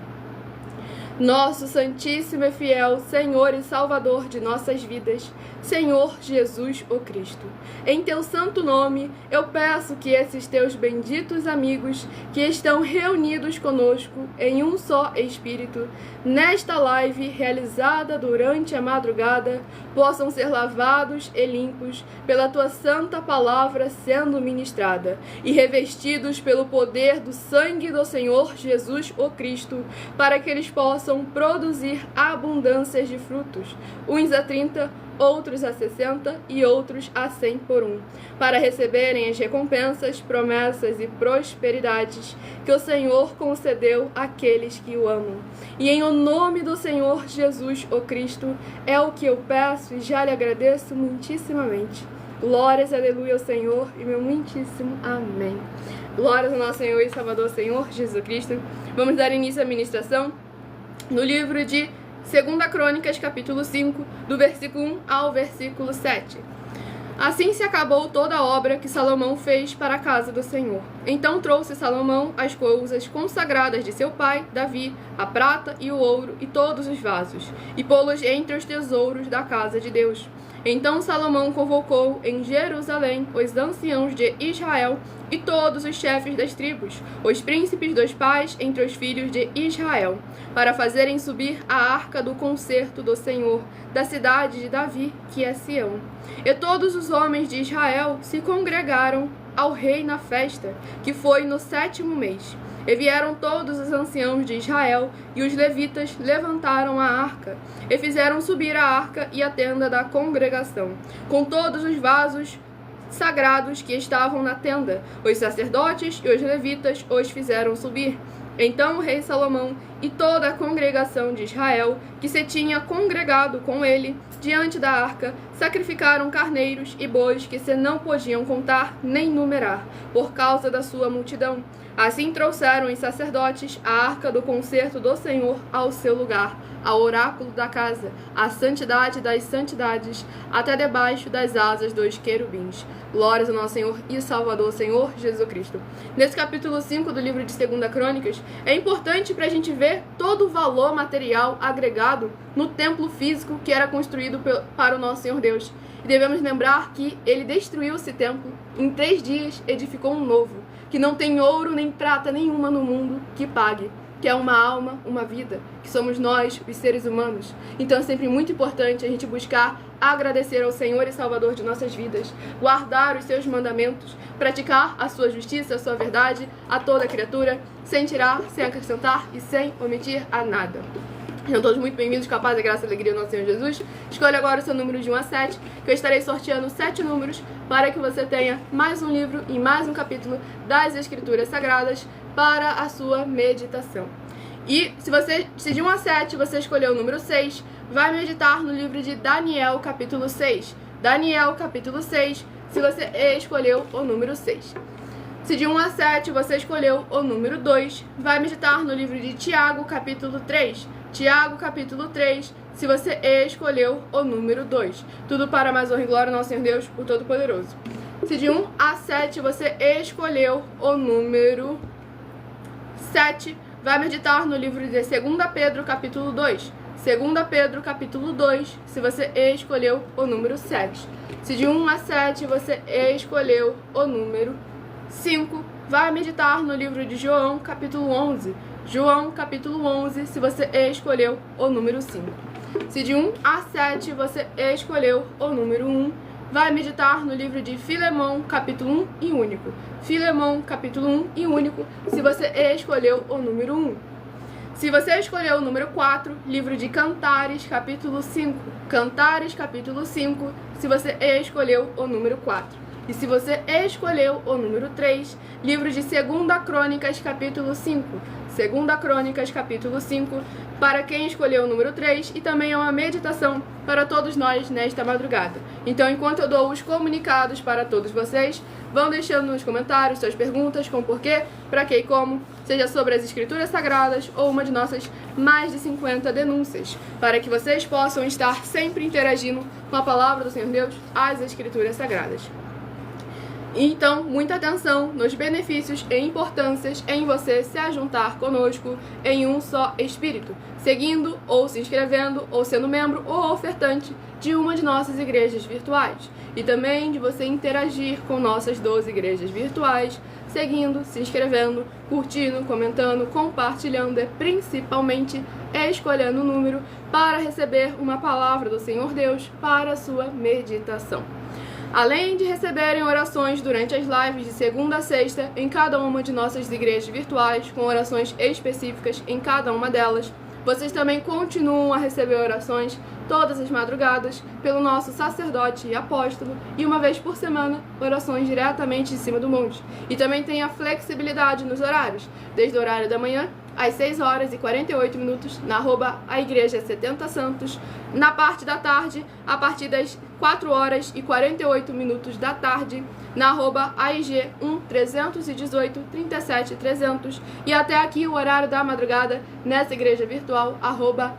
Nosso Santíssimo e Fiel Senhor e Salvador de nossas vidas, Senhor Jesus o Cristo. Em teu santo nome, eu peço que esses teus benditos amigos que estão reunidos conosco em um só Espírito, nesta live realizada durante a madrugada, possam ser lavados e limpos pela tua santa palavra sendo ministrada e revestidos pelo poder do sangue do Senhor Jesus o Cristo, para que eles possam produzir abundâncias de frutos, uns a 30, outros a 60 e outros a 100 por um, para receberem as recompensas, promessas e prosperidades que o Senhor concedeu àqueles que o amam. E em o nome do Senhor Jesus o Cristo é o que eu peço e já lhe agradeço muitíssimamente. Glórias, aleluia ao Senhor e meu muitíssimo amém. Glórias ao nosso Senhor e Salvador, Senhor Jesus Cristo. Vamos dar início à ministração no livro de 2 Crônicas, capítulo 5, do versículo 1 ao versículo 7. Assim se acabou toda a obra que Salomão fez para a casa do Senhor. Então trouxe Salomão as coisas consagradas de seu pai, Davi, a prata e o ouro e todos os vasos, e pô-los entre os tesouros da casa de Deus. Então Salomão convocou em Jerusalém os anciãos de Israel e todos os chefes das tribos, os príncipes dos pais entre os filhos de Israel, para fazerem subir a arca do concerto do Senhor, da cidade de Davi, que é Sião. E todos os homens de Israel se congregaram ao rei na festa, que foi no 7º mês. E vieram todos os anciãos de Israel, e os levitas levantaram a arca, e fizeram subir a arca e a tenda da congregação, com todos os vasos sagrados que estavam na tenda. Os sacerdotes e os levitas os fizeram subir. Então o rei Salomão e toda a congregação de Israel, que se tinha congregado com ele diante da arca, sacrificaram carneiros e bois que se não podiam contar nem numerar, por causa da sua multidão. Assim trouxeram os sacerdotes a arca do concerto do Senhor ao seu lugar, ao oráculo da casa, à santidade das santidades, até debaixo das asas dos querubins. Glórias ao nosso Senhor e Salvador, Senhor Jesus Cristo. Nesse capítulo 5 do livro de 2 Crônicas, é importante para a gente ver todo o valor material agregado no templo físico que era construído para o nosso Senhor Deus. E devemos lembrar que ele destruiu esse templo, em 3 dias edificou um novo, que não tem ouro nem prata nenhuma no mundo que pague, que é uma alma, uma vida, que somos nós, os seres humanos. Então é sempre muito importante a gente buscar agradecer ao Senhor e Salvador de nossas vidas, guardar os seus mandamentos, praticar a sua justiça, a sua verdade a toda criatura, sem tirar, sem acrescentar e sem omitir a nada. Sejam todos muito bem-vindos com a paz, a graça e a alegria do nosso Senhor Jesus. Escolha agora o seu número de 1 a 7, que eu estarei sorteando 7 números para que você tenha mais um livro e mais um capítulo das Escrituras Sagradas para a sua meditação. E se de 1 a 7 você escolheu o número 6, vai meditar no livro de Daniel, capítulo 6. Daniel, capítulo 6, se você escolheu o número 6. Se de 1 a 7 você escolheu o número 2, vai meditar no livro de Tiago, capítulo 3. Tiago, capítulo 3, se você escolheu o número 2. Tudo para mais honra e glória ao nosso Senhor Deus, o Todo-Poderoso. Se de 1 a 7 você escolheu o número 7, vai meditar no livro de 2 Pedro, capítulo 2. 2 Pedro, capítulo 2, se você escolheu o número 7. Se de 1 a 7 você escolheu o número 5, vai meditar no livro de João, capítulo 11. João, capítulo 11, se você escolheu o número 5. Se de 1 a 7 você escolheu o número 1, vai meditar no livro de Filemão, capítulo 1 e único. Filemão, capítulo 1 e único, se você escolheu o número 1. Se você escolheu o número 4, livro de Cantares, capítulo 5. Cantares, capítulo 5, se você escolheu o número 4. E se você escolheu o número 3, livro de 2 Crônicas, capítulo 5. 2 Crônicas, capítulo 5, para quem escolheu o número 3, e também é uma meditação para todos nós nesta madrugada. Então, enquanto eu dou os comunicados para todos vocês, vão deixando nos comentários suas perguntas com porquê, para que e como, seja sobre as Escrituras Sagradas ou uma de nossas mais de 50 denúncias, para que vocês possam estar sempre interagindo com a palavra do Senhor Deus, as Escrituras Sagradas. Então, muita atenção nos benefícios e importâncias em você se ajuntar conosco em um só espírito, seguindo ou se inscrevendo ou sendo membro ou ofertante de uma de nossas igrejas virtuais. E também de você interagir com nossas 12 igrejas virtuais, seguindo, se inscrevendo, curtindo, comentando, compartilhando e principalmente escolhendo o número para receber uma palavra do Senhor Deus para a sua meditação. Além de receberem orações durante as lives de segunda a sexta em cada uma de nossas igrejas virtuais, com orações específicas em cada uma delas, vocês também continuam a receber orações todas as madrugadas pelo nosso sacerdote e apóstolo e uma vez por semana orações diretamente de cima do monte. E também tem a flexibilidade nos horários, desde o horário da manhã às 6 horas e 48 minutos na @a Igreja 70 Santos, na parte da tarde a partir das 4 horas e 48 minutos da tarde na @AIG 1318 37 300 e até aqui o horário da madrugada nessa igreja virtual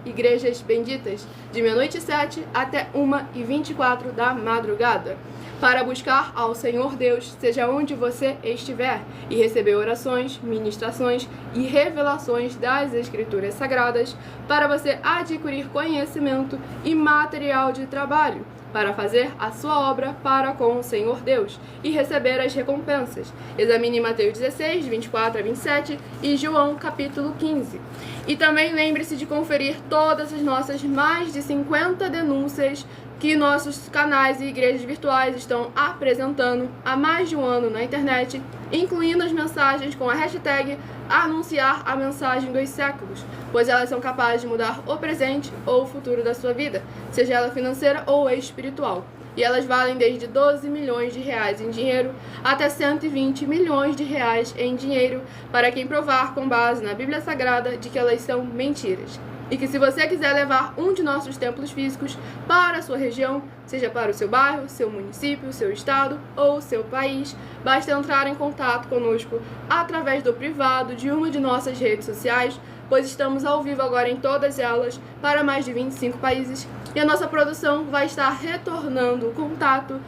@Igrejas Benditas, de meia-noite e 7 até 1h24 da madrugada, para buscar ao Senhor Deus, seja onde você estiver, e receber orações, ministrações e revelações das Escrituras Sagradas, para você adquirir conhecimento e material de trabalho, para fazer a sua obra para com o Senhor Deus e receber as recompensas. Examine Mateus 16, de 24 a 27 e João capítulo 15. E também lembre-se de conferir todas as nossas mais de 50 denúncias que nossos canais e igrejas virtuais estão apresentando há mais de um ano na internet, incluindo as mensagens com a hashtag anunciar a mensagem dos séculos, pois elas são capazes de mudar o presente ou o futuro da sua vida, seja ela financeira ou espiritual. E elas valem desde 12 milhões de reais em dinheiro até 120 milhões de reais em dinheiro, para quem provar com base na Bíblia Sagrada de que elas são mentiras. E que se você quiser levar um de nossos templos físicos para a sua região, seja para o seu bairro, seu município, seu estado ou seu país, basta entrar em contato conosco através do privado de uma de nossas redes sociais, pois estamos ao vivo agora em todas elas para mais de 25 países e a nossa produção vai estar retornando o contato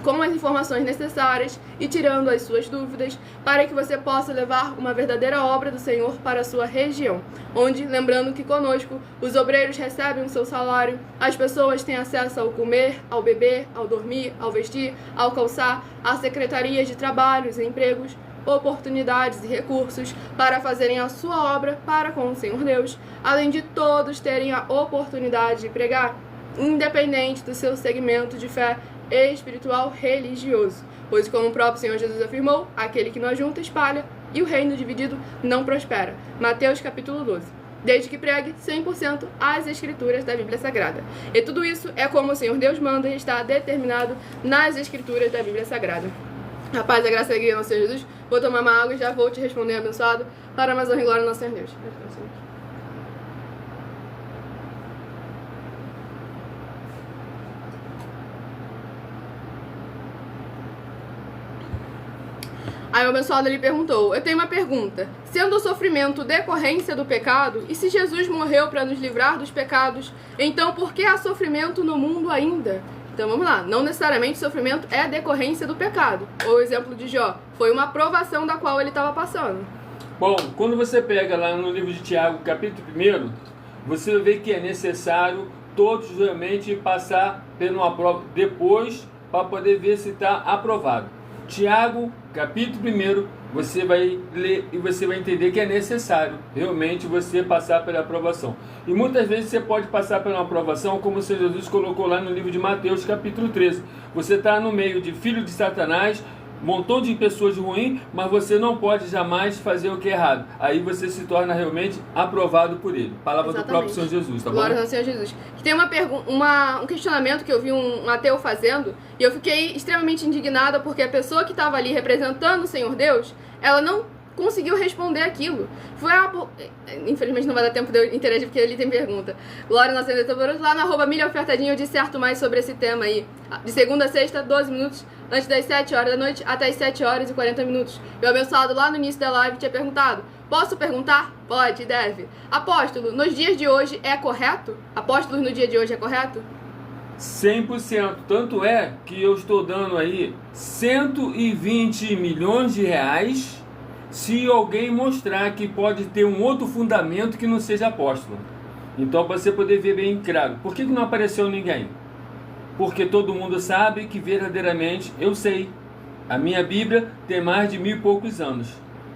com as informações necessárias e tirando as suas dúvidas para que você possa levar uma verdadeira obra do Senhor para a sua região, onde, lembrando que conosco, os obreiros recebem o seu salário, as pessoas têm acesso ao comer, ao beber, ao dormir, ao vestir, ao calçar, às secretarias de trabalhos e empregos, oportunidades e recursos para fazerem a sua obra para com o Senhor Deus, além de todos terem a oportunidade de pregar, independente do seu segmento de fé espiritual religioso, pois como o próprio Senhor Jesus afirmou, aquele que não ajunta espalha e o reino dividido não prospera. Mateus capítulo 12. Desde que pregue 100% as Escrituras da Bíblia Sagrada. E tudo isso é como o Senhor Deus manda e está determinado nas Escrituras da Bíblia Sagrada. A paz, a graça e a alegria do nosso Senhor Jesus. Vou tomar uma água e já vou te responder abençoado para mais honra e glória do nosso Senhor Deus. Aí o abençoado lhe perguntou: eu tenho uma pergunta. Sendo o sofrimento decorrência do pecado, e se Jesus morreu para nos livrar dos pecados, então por que há sofrimento no mundo ainda? Então vamos lá, não necessariamente o sofrimento é decorrência do pecado. Ou o exemplo de Jó, foi uma provação da qual ele estava passando. Bom, quando você pega lá no livro de Tiago, capítulo 1, você vê que é necessário todos realmente passar por uma prova depois para poder ver se está aprovado. Tiago, capítulo 1, você vai ler e você vai entender que é necessário realmente você passar pela aprovação. E muitas vezes você pode passar pela aprovação, como o Senhor Jesus colocou lá no livro de Mateus, capítulo 13. Você está no meio de filho de Satanás, um montão de pessoas ruins, mas você não pode jamais fazer o que é errado. Aí você se torna realmente aprovado por ele. Palavra do próprio Senhor Jesus, tá bom? Glória ao Senhor Jesus. Tem um questionamento que eu vi um ateu fazendo, e eu fiquei extremamente indignada porque a pessoa que estava ali representando o Senhor Deus, ela não conseguiu responder aquilo. Infelizmente não vai dar tempo de eu interagir porque ele tem pergunta. Glória ao Senhor Jesus. Lá na @milha ofertadinha eu disserto mais sobre esse tema aí. De segunda a sexta, 12 minutos, antes das 7 horas da noite até as 7 horas e 40 minutos. E o abençoado lá no início da live tinha perguntado: posso perguntar? Pode, deve. Apóstolo, nos dias de hoje é correto? Apóstolos no dia de hoje é correto? 100%. Tanto é que eu estou dando aí 120 milhões de reais se alguém mostrar que pode ter um outro fundamento que não seja apóstolo. Então, para você poder ver bem claro, por que não apareceu ninguém? Porque todo mundo sabe que verdadeiramente, eu sei, a minha Bíblia tem mais de 1000 e poucos anos.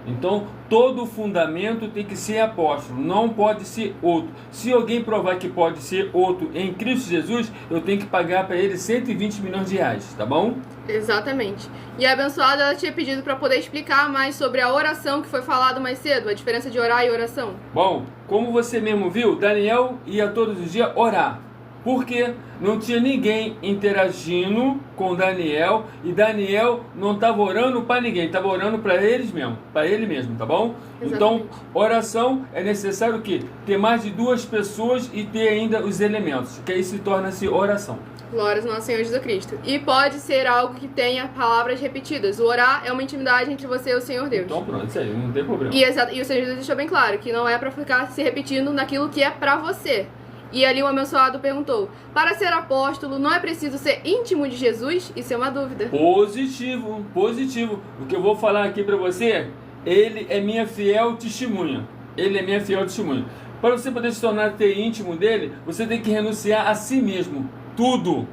Então, todo fundamento tem que ser apóstolo, não pode ser outro. Se alguém provar que pode ser outro em Cristo Jesus, eu tenho que pagar para ele 120 milhões de reais, tá bom? Exatamente. E a abençoada, ela tinha pedido para poder explicar mais sobre a oração que foi falado mais cedo, a diferença de orar e oração. Bom, como você mesmo viu, Daniel ia todos os dias orar. Porque não tinha ninguém interagindo com Daniel e Daniel não estava orando para ninguém, estava orando para eles mesmo, para ele mesmo, tá bom? Exatamente. Então, oração é necessário o quê? Ter mais de 2 pessoas e ter ainda os elementos, que aí se torna-se oração. Glórias ao nosso Senhor Jesus Cristo. E pode ser algo que tenha palavras repetidas. O orar é uma intimidade entre você e o Senhor Deus. Então pronto, isso aí, não tem problema. E o Senhor Jesus deixou bem claro que não é para ficar se repetindo naquilo que é para você. E ali o abençoado perguntou: para ser apóstolo, não é preciso ser íntimo de Jesus? Isso é uma dúvida. Positivo, positivo. O que eu vou falar aqui para você, ele é minha fiel testemunha. Ele é minha fiel testemunha. Para você poder se tornar ter íntimo dele, você tem que renunciar a si mesmo. Tudo.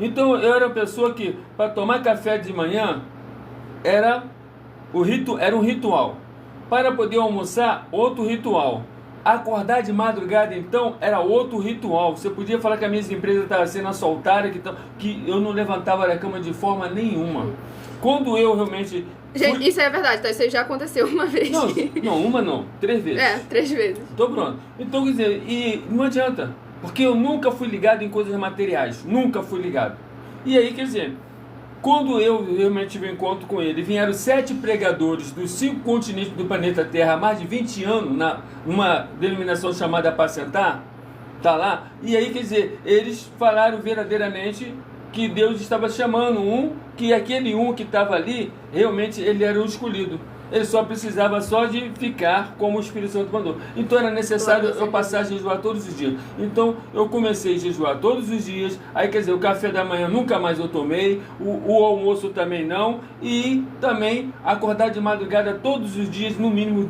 Então eu era uma pessoa que, para tomar café de manhã, era um ritual. Para poder almoçar, outro ritual. Acordar de madrugada, então, era outro ritual. Você podia falar que a minha empresa estava sendo assaltada, que eu não levantava da cama de forma nenhuma. Quando eu realmente... Gente, isso é verdade, tá? Isso aí já aconteceu uma vez. Não, uma não, 3 vezes. 3 vezes. Tô pronto. Então, quer dizer, e não adianta, porque eu nunca fui ligado em coisas materiais. Nunca fui ligado. E aí, quer dizer... Quando eu realmente tive um encontro com ele, vieram 7 pregadores dos 5 continentes do planeta Terra há mais de 20 anos, numa denominação chamada Apacentar, tá lá, e aí, quer dizer, eles falaram verdadeiramente que Deus estava chamando que aquele que estava ali, realmente ele era o escolhido. Ele só precisava de ficar como o Espírito Santo mandou. Então era necessário eu passar a jejuar todos os dias. Então eu comecei a jejuar todos os dias. Aí quer dizer, o café da manhã nunca mais eu tomei. O almoço também não. E também acordar de madrugada todos os dias, no mínimo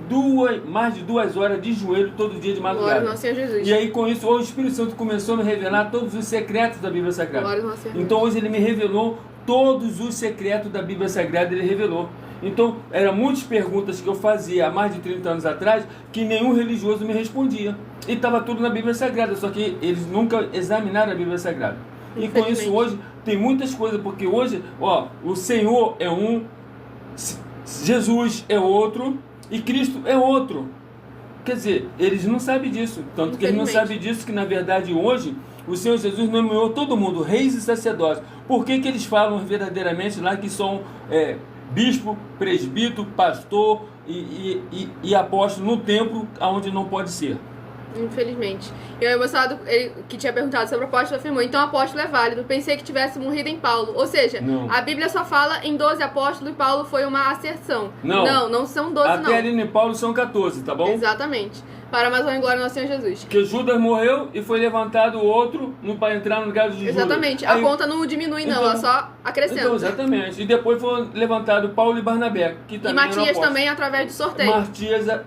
mais de 2 horas de joelho todo dia de madrugada. Glória ao Senhor Jesus. E aí com isso o Espírito Santo começou a me revelar todos os secretos da Bíblia Sagrada. Glória ao Senhor. Então hoje ele me revelou todos os secretos da Bíblia Sagrada, ele revelou. Então, eram muitas perguntas que eu fazia há mais de 30 anos atrás que nenhum religioso me respondia. E estava tudo na Bíblia Sagrada, só que eles nunca examinaram a Bíblia Sagrada. E com isso hoje tem muitas coisas, porque hoje, o Senhor é um, Jesus é outro e Cristo é outro. Quer dizer, eles não sabem disso. Tanto que eles não sabem disso que, na verdade, hoje, o Senhor Jesus nomeou todo mundo, reis e sacerdotes. Por que eles falam verdadeiramente lá que são... bispo, presbítero, pastor e apóstolo no templo onde não pode ser? Infelizmente. E o moçado que tinha perguntado sobre o apóstolo afirmou: então o apóstolo é válido. Pensei que tivesse morrido em Paulo. Ou seja, a Bíblia só fala em 12 apóstolos e Paulo foi uma asserção. Não são 12, Até não. ali em Paulo são 14, tá bom? Exatamente. Para mais honra e glória do nosso Senhor Jesus. Que Judas morreu e foi levantado outro para entrar no lugar de Judas. Exatamente. Aí, a conta não diminui, não. Ela só acrescenta. Então, exatamente. E depois foi levantado Paulo e Barnabé. Que também e Matias também através do sorteio.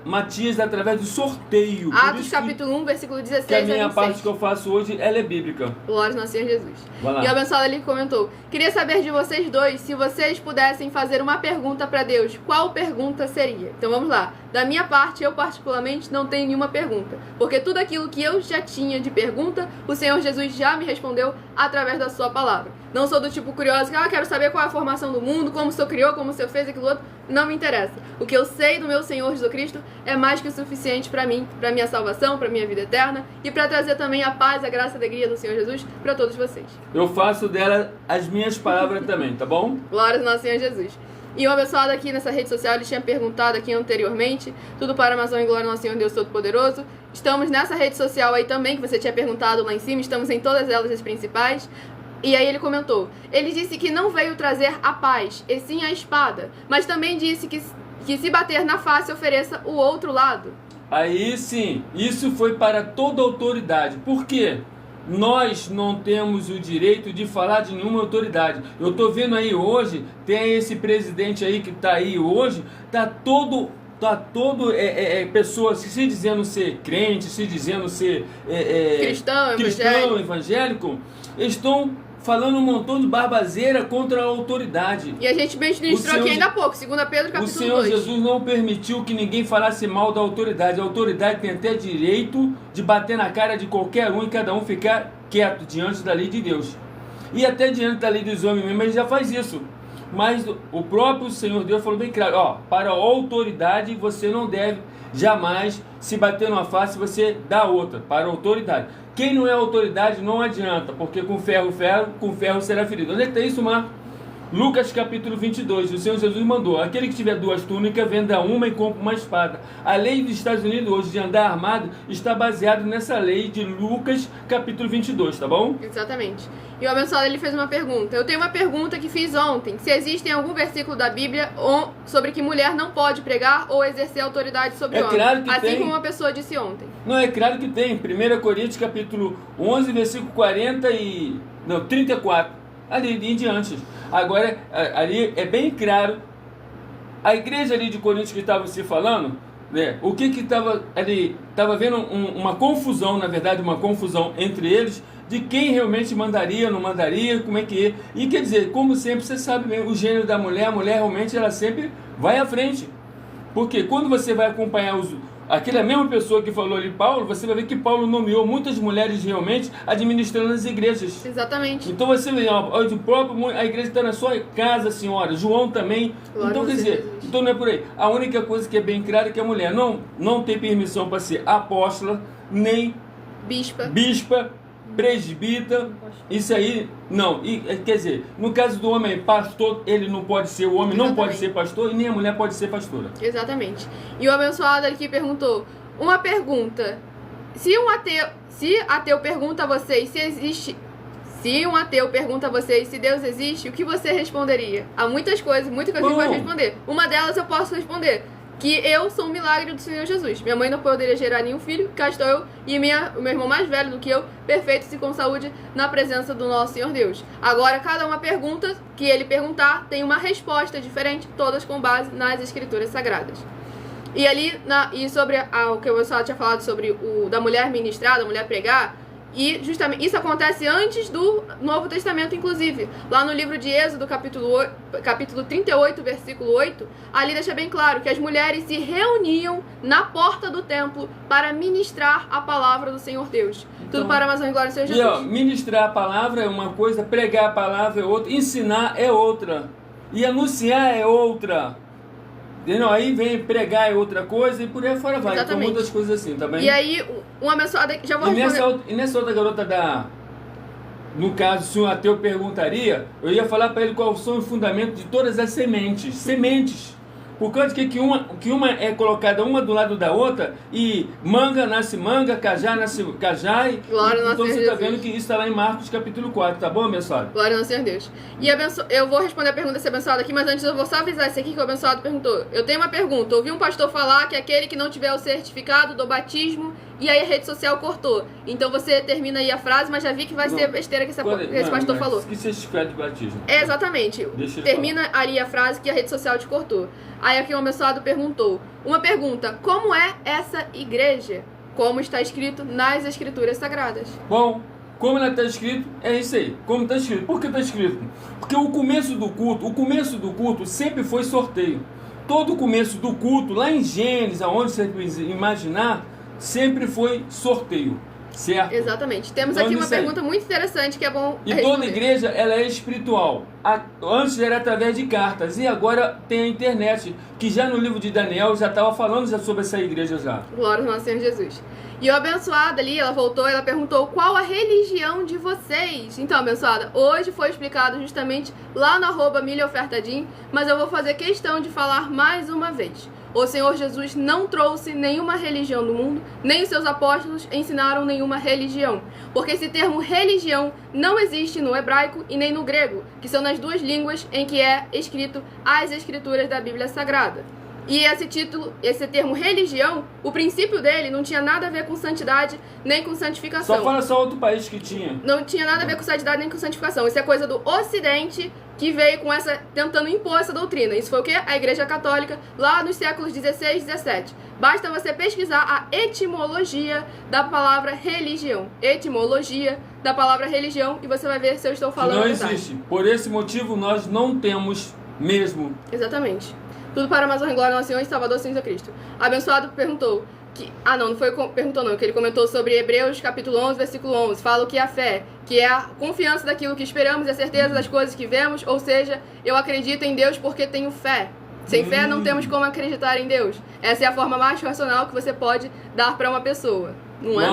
Matias através do sorteio. Atos capítulo 1, versículo 16 que a minha 26. parte que eu faço hoje, ela é bíblica. Glória ao nosso Senhor Jesus. Vai lá. E o abençoado ali comentou: queria saber de vocês dois, se vocês pudessem fazer uma pergunta para Deus, qual pergunta seria? Então vamos lá. Da minha parte, eu particularmente não tenho nenhuma pergunta, porque tudo aquilo que eu já tinha de pergunta, o Senhor Jesus já me respondeu através da sua palavra. Não sou do tipo curioso que quero saber qual é a formação do mundo, como o Senhor criou, como o Senhor fez aquilo outro. Não me interessa. O que eu sei do meu Senhor Jesus Cristo é mais que o suficiente para mim, para minha salvação, para minha vida eterna e para trazer também a paz, a graça e a alegria do Senhor Jesus para todos vocês. Eu faço dela as minhas palavras também, tá bom? Glória ao nosso Senhor Jesus. E o abençoado aqui nessa rede social, ele tinha perguntado aqui anteriormente, tudo para a Amazônia e glória ao nosso Senhor Deus Todo-Poderoso. Estamos nessa rede social aí também, que você tinha perguntado lá em cima, estamos em todas elas, as principais. E aí ele comentou, ele disse que não veio trazer a paz, e sim a espada, mas também disse que se bater na face ofereça o outro lado. Aí sim, isso foi para toda autoridade. Por quê? Nós não temos o direito de falar de nenhuma autoridade. Eu tô vendo aí hoje, tem esse presidente aí que tá aí hoje, tá todo pessoas se dizendo ser crente, se dizendo ser cristão, evangélico, estão falando um montão de barbazeira contra a autoridade. E a gente ministrou aqui ainda há pouco, 2 Pedro capítulo 2. O Senhor Jesus não permitiu que ninguém falasse mal da autoridade. A autoridade tem até direito de bater na cara de qualquer um e cada um ficar quieto diante da lei de Deus. E até diante da lei dos homens mesmo, ele já faz isso. Mas o próprio Senhor Deus falou bem claro, para a autoridade você não deve jamais se bater numa face, você dá outra, para a autoridade. Quem não é autoridade não adianta, porque com ferro será ferido. Onde é que tem isso, Marco? Lucas capítulo 22, o Senhor Jesus mandou: aquele que tiver 2 túnicas, venda uma e compre uma espada. A lei dos Estados Unidos hoje de andar armado está baseada nessa lei de Lucas capítulo 22, tá bom? Exatamente. E o abençoado ele fez uma pergunta. Eu tenho uma pergunta que fiz ontem. Se existe algum versículo da Bíblia sobre que mulher não pode pregar ou exercer autoridade sobre homem. Claro que assim tem. como uma pessoa disse ontem. Não, é claro que tem. 1 Coríntios capítulo 11, versículo 34. Ali em diante. Agora, ali é bem claro. A igreja ali de Coríntios que estava se falando, né, o que estava ali? Estava havendo uma confusão, na verdade, uma confusão entre eles, de quem realmente mandaria, não mandaria, como é que é. E quer dizer, como sempre, você sabe mesmo, o gênero da mulher, a mulher realmente ela sempre vai à frente. Porque quando você vai acompanhar aquela mesma pessoa que falou ali, Paulo, você vai ver que Paulo nomeou muitas mulheres realmente administrando as igrejas. Exatamente. Então você vê, a igreja está na sua casa, senhora, João também. Glória então, quer dizer, então não é por aí. A única coisa que é bem clara é que a mulher não tem permissão para ser apóstola, nem bispa, presbítera, isso aí, não. E, quer dizer, no caso do homem, pastor, ele não pode ser, o homem Exatamente. Não pode ser pastor e nem a mulher pode ser pastora. Exatamente. E o abençoado aqui perguntou, uma pergunta, se ateu pergunta a vocês se existe... Se um ateu pergunta a vocês se Deus existe, o que você responderia? Há muitas coisas que você pode responder. Uma delas eu posso responder, que eu sou um milagre do Senhor Jesus. Minha mãe não poderia gerar nenhum filho, cá estou eu e o meu irmão mais velho do que eu, perfeitos e com saúde na presença do nosso Senhor Deus. Agora, cada uma pergunta que ele perguntar tem uma resposta diferente, todas com base nas Escrituras Sagradas. E ali, e sobre o que o pessoal tinha falado sobre da mulher ministrar, da mulher pregar, e justamente isso acontece antes do Novo Testamento, inclusive. Lá no livro de Êxodo, capítulo 38, versículo 8, ali deixa bem claro que as mulheres se reuniam na porta do templo para ministrar a palavra do Senhor Deus. Então, tudo para a Amazônia e glória ao Senhor Jesus. Ministrar a palavra é uma coisa, pregar a palavra é outra, ensinar é outra, e anunciar é outra. Não, aí vem pregar é outra coisa e por aí fora vai. Exatamente. Então muitas coisas assim, tá bem? E aí, uma abençoada... Já vou responder. E nessa outra garota no caso, se um ateu perguntaria, eu ia falar para ele qual são os fundamentos de todas as sementes. Sementes. Por causa que uma é colocada uma do lado da outra e manga nasce manga, cajá nasce cajá. Glória ao nosso então você Senhor está vendo que isso está lá em Marcos capítulo 4, tá bom, abençoado? Glória ao nosso Senhor Deus. E eu vou responder a pergunta desse abençoado aqui, mas antes eu vou só avisar esse aqui que o abençoado perguntou. Eu tenho uma pergunta. Ouvi um pastor falar que aquele que não tiver o certificado do batismo, e aí a rede social cortou. Então você termina aí a frase, mas já vi que vai ser besteira que esse pastor falou. Que certificado de batismo? É, exatamente. Termina ali a frase que a rede social te cortou. Aí aqui o abençoado perguntou. Uma pergunta. Como é essa igreja? Como está escrito nas escrituras sagradas? Bom, como ela está escrito, é isso aí. Como está escrito. Por que está escrito? Porque o começo do culto sempre foi sorteio. Todo o começo do culto, lá em Gênesis, aonde você imaginar, sempre foi sorteio, certo? Exatamente. Temos aqui uma pergunta muito interessante que é bom E responder. toda igreja, ela é espiritual. Antes era através de cartas, e agora tem a internet, que já no livro de Daniel já estava falando já sobre essa igreja já. Glória ao nosso Senhor Jesus. E o abençoado ali, ela voltou, ela perguntou qual a religião de vocês. Então, abençoada, hoje foi explicado justamente lá no @milhaofertadim, mas eu vou fazer questão de falar mais uma vez. O Senhor Jesus não trouxe nenhuma religião do mundo, nem os seus apóstolos ensinaram nenhuma religião. Porque esse termo religião não existe no hebraico e nem no grego, que são nas duas línguas em que é escrito as escrituras da Bíblia Sagrada. E esse termo religião, o princípio dele não tinha nada a ver com santidade nem com santificação. Só fala só outro país que tinha. Não tinha nada a ver com santidade nem com santificação. Isso é coisa do Ocidente que veio com tentando impor essa doutrina. Isso foi o quê? A Igreja Católica, lá nos séculos 16 e 17. Basta você pesquisar a etimologia da palavra religião. Etimologia da palavra religião e você vai ver se eu estou falando não existe. Por esse motivo, nós não temos mesmo. Exatamente. Tudo para mais honra e glória ao nosso Senhor e Salvador Jesus Cristo. Abençoado perguntou que... perguntou não, que ele comentou sobre Hebreus capítulo 11, versículo 11. Fala que é a fé, que é a confiança daquilo que esperamos e a certeza das coisas que vemos. Ou seja, eu acredito em Deus porque tenho fé. Sem fé não temos como acreditar em Deus. Essa é a forma mais racional que você pode dar para uma pessoa. Não é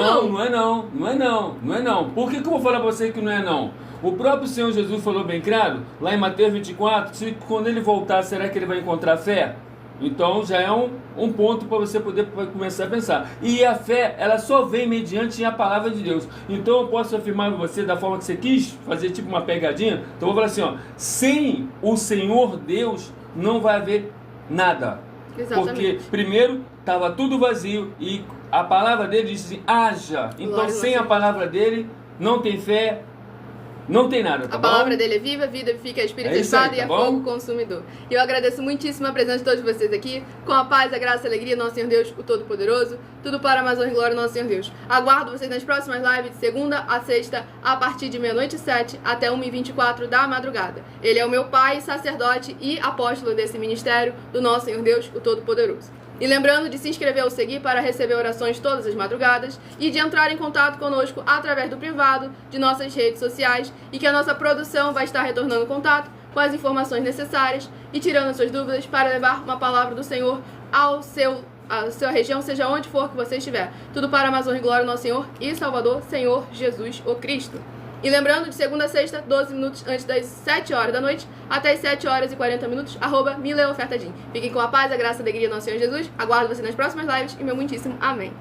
não? Não é não. Por que eu vou falar para você que não é não? O próprio Senhor Jesus falou bem claro, lá em Mateus 24, se quando ele voltar, será que ele vai encontrar fé? Então já é um ponto para você poder começar a pensar. E a fé, ela só vem mediante a palavra de Deus. Então eu posso afirmar para você da forma que você quis, fazer tipo uma pegadinha. Então eu vou falar assim, ó, sem o Senhor Deus não vai haver nada. Exatamente. Porque primeiro estava tudo vazio e a palavra dele diz assim, haja. Então sem a palavra dele não tem fé, não tem nada, tá A bom? palavra dele é viva, vivifica, é espírito espada e é fogo consumidor. E eu agradeço muitíssimo a presença de todos vocês aqui, com a paz, a graça e a alegria, nosso Senhor Deus, o Todo-Poderoso, tudo para a mais honra e glória, nosso Senhor Deus. Aguardo vocês nas próximas lives, de segunda a sexta, a partir de 00h07 até 1h24 da madrugada. Ele é o meu pai, sacerdote e apóstolo desse ministério, do nosso Senhor Deus, o Todo-Poderoso. E lembrando de se inscrever ou seguir para receber orações todas as madrugadas e de entrar em contato conosco através do privado de nossas redes sociais e que a nossa produção vai estar retornando contato com as informações necessárias e tirando suas dúvidas para levar uma palavra do Senhor à sua região, seja onde for que você estiver. Tudo para a mais honra e glória do nosso Senhor e Salvador, Senhor Jesus o Cristo. E lembrando, de segunda a sexta, 12 minutos antes das 7 horas da noite, até as 7h40, @milhaofertadim. Fiquem com a paz, a graça e a alegria do nosso Senhor Jesus. Aguardo você nas próximas lives e meu muitíssimo amém.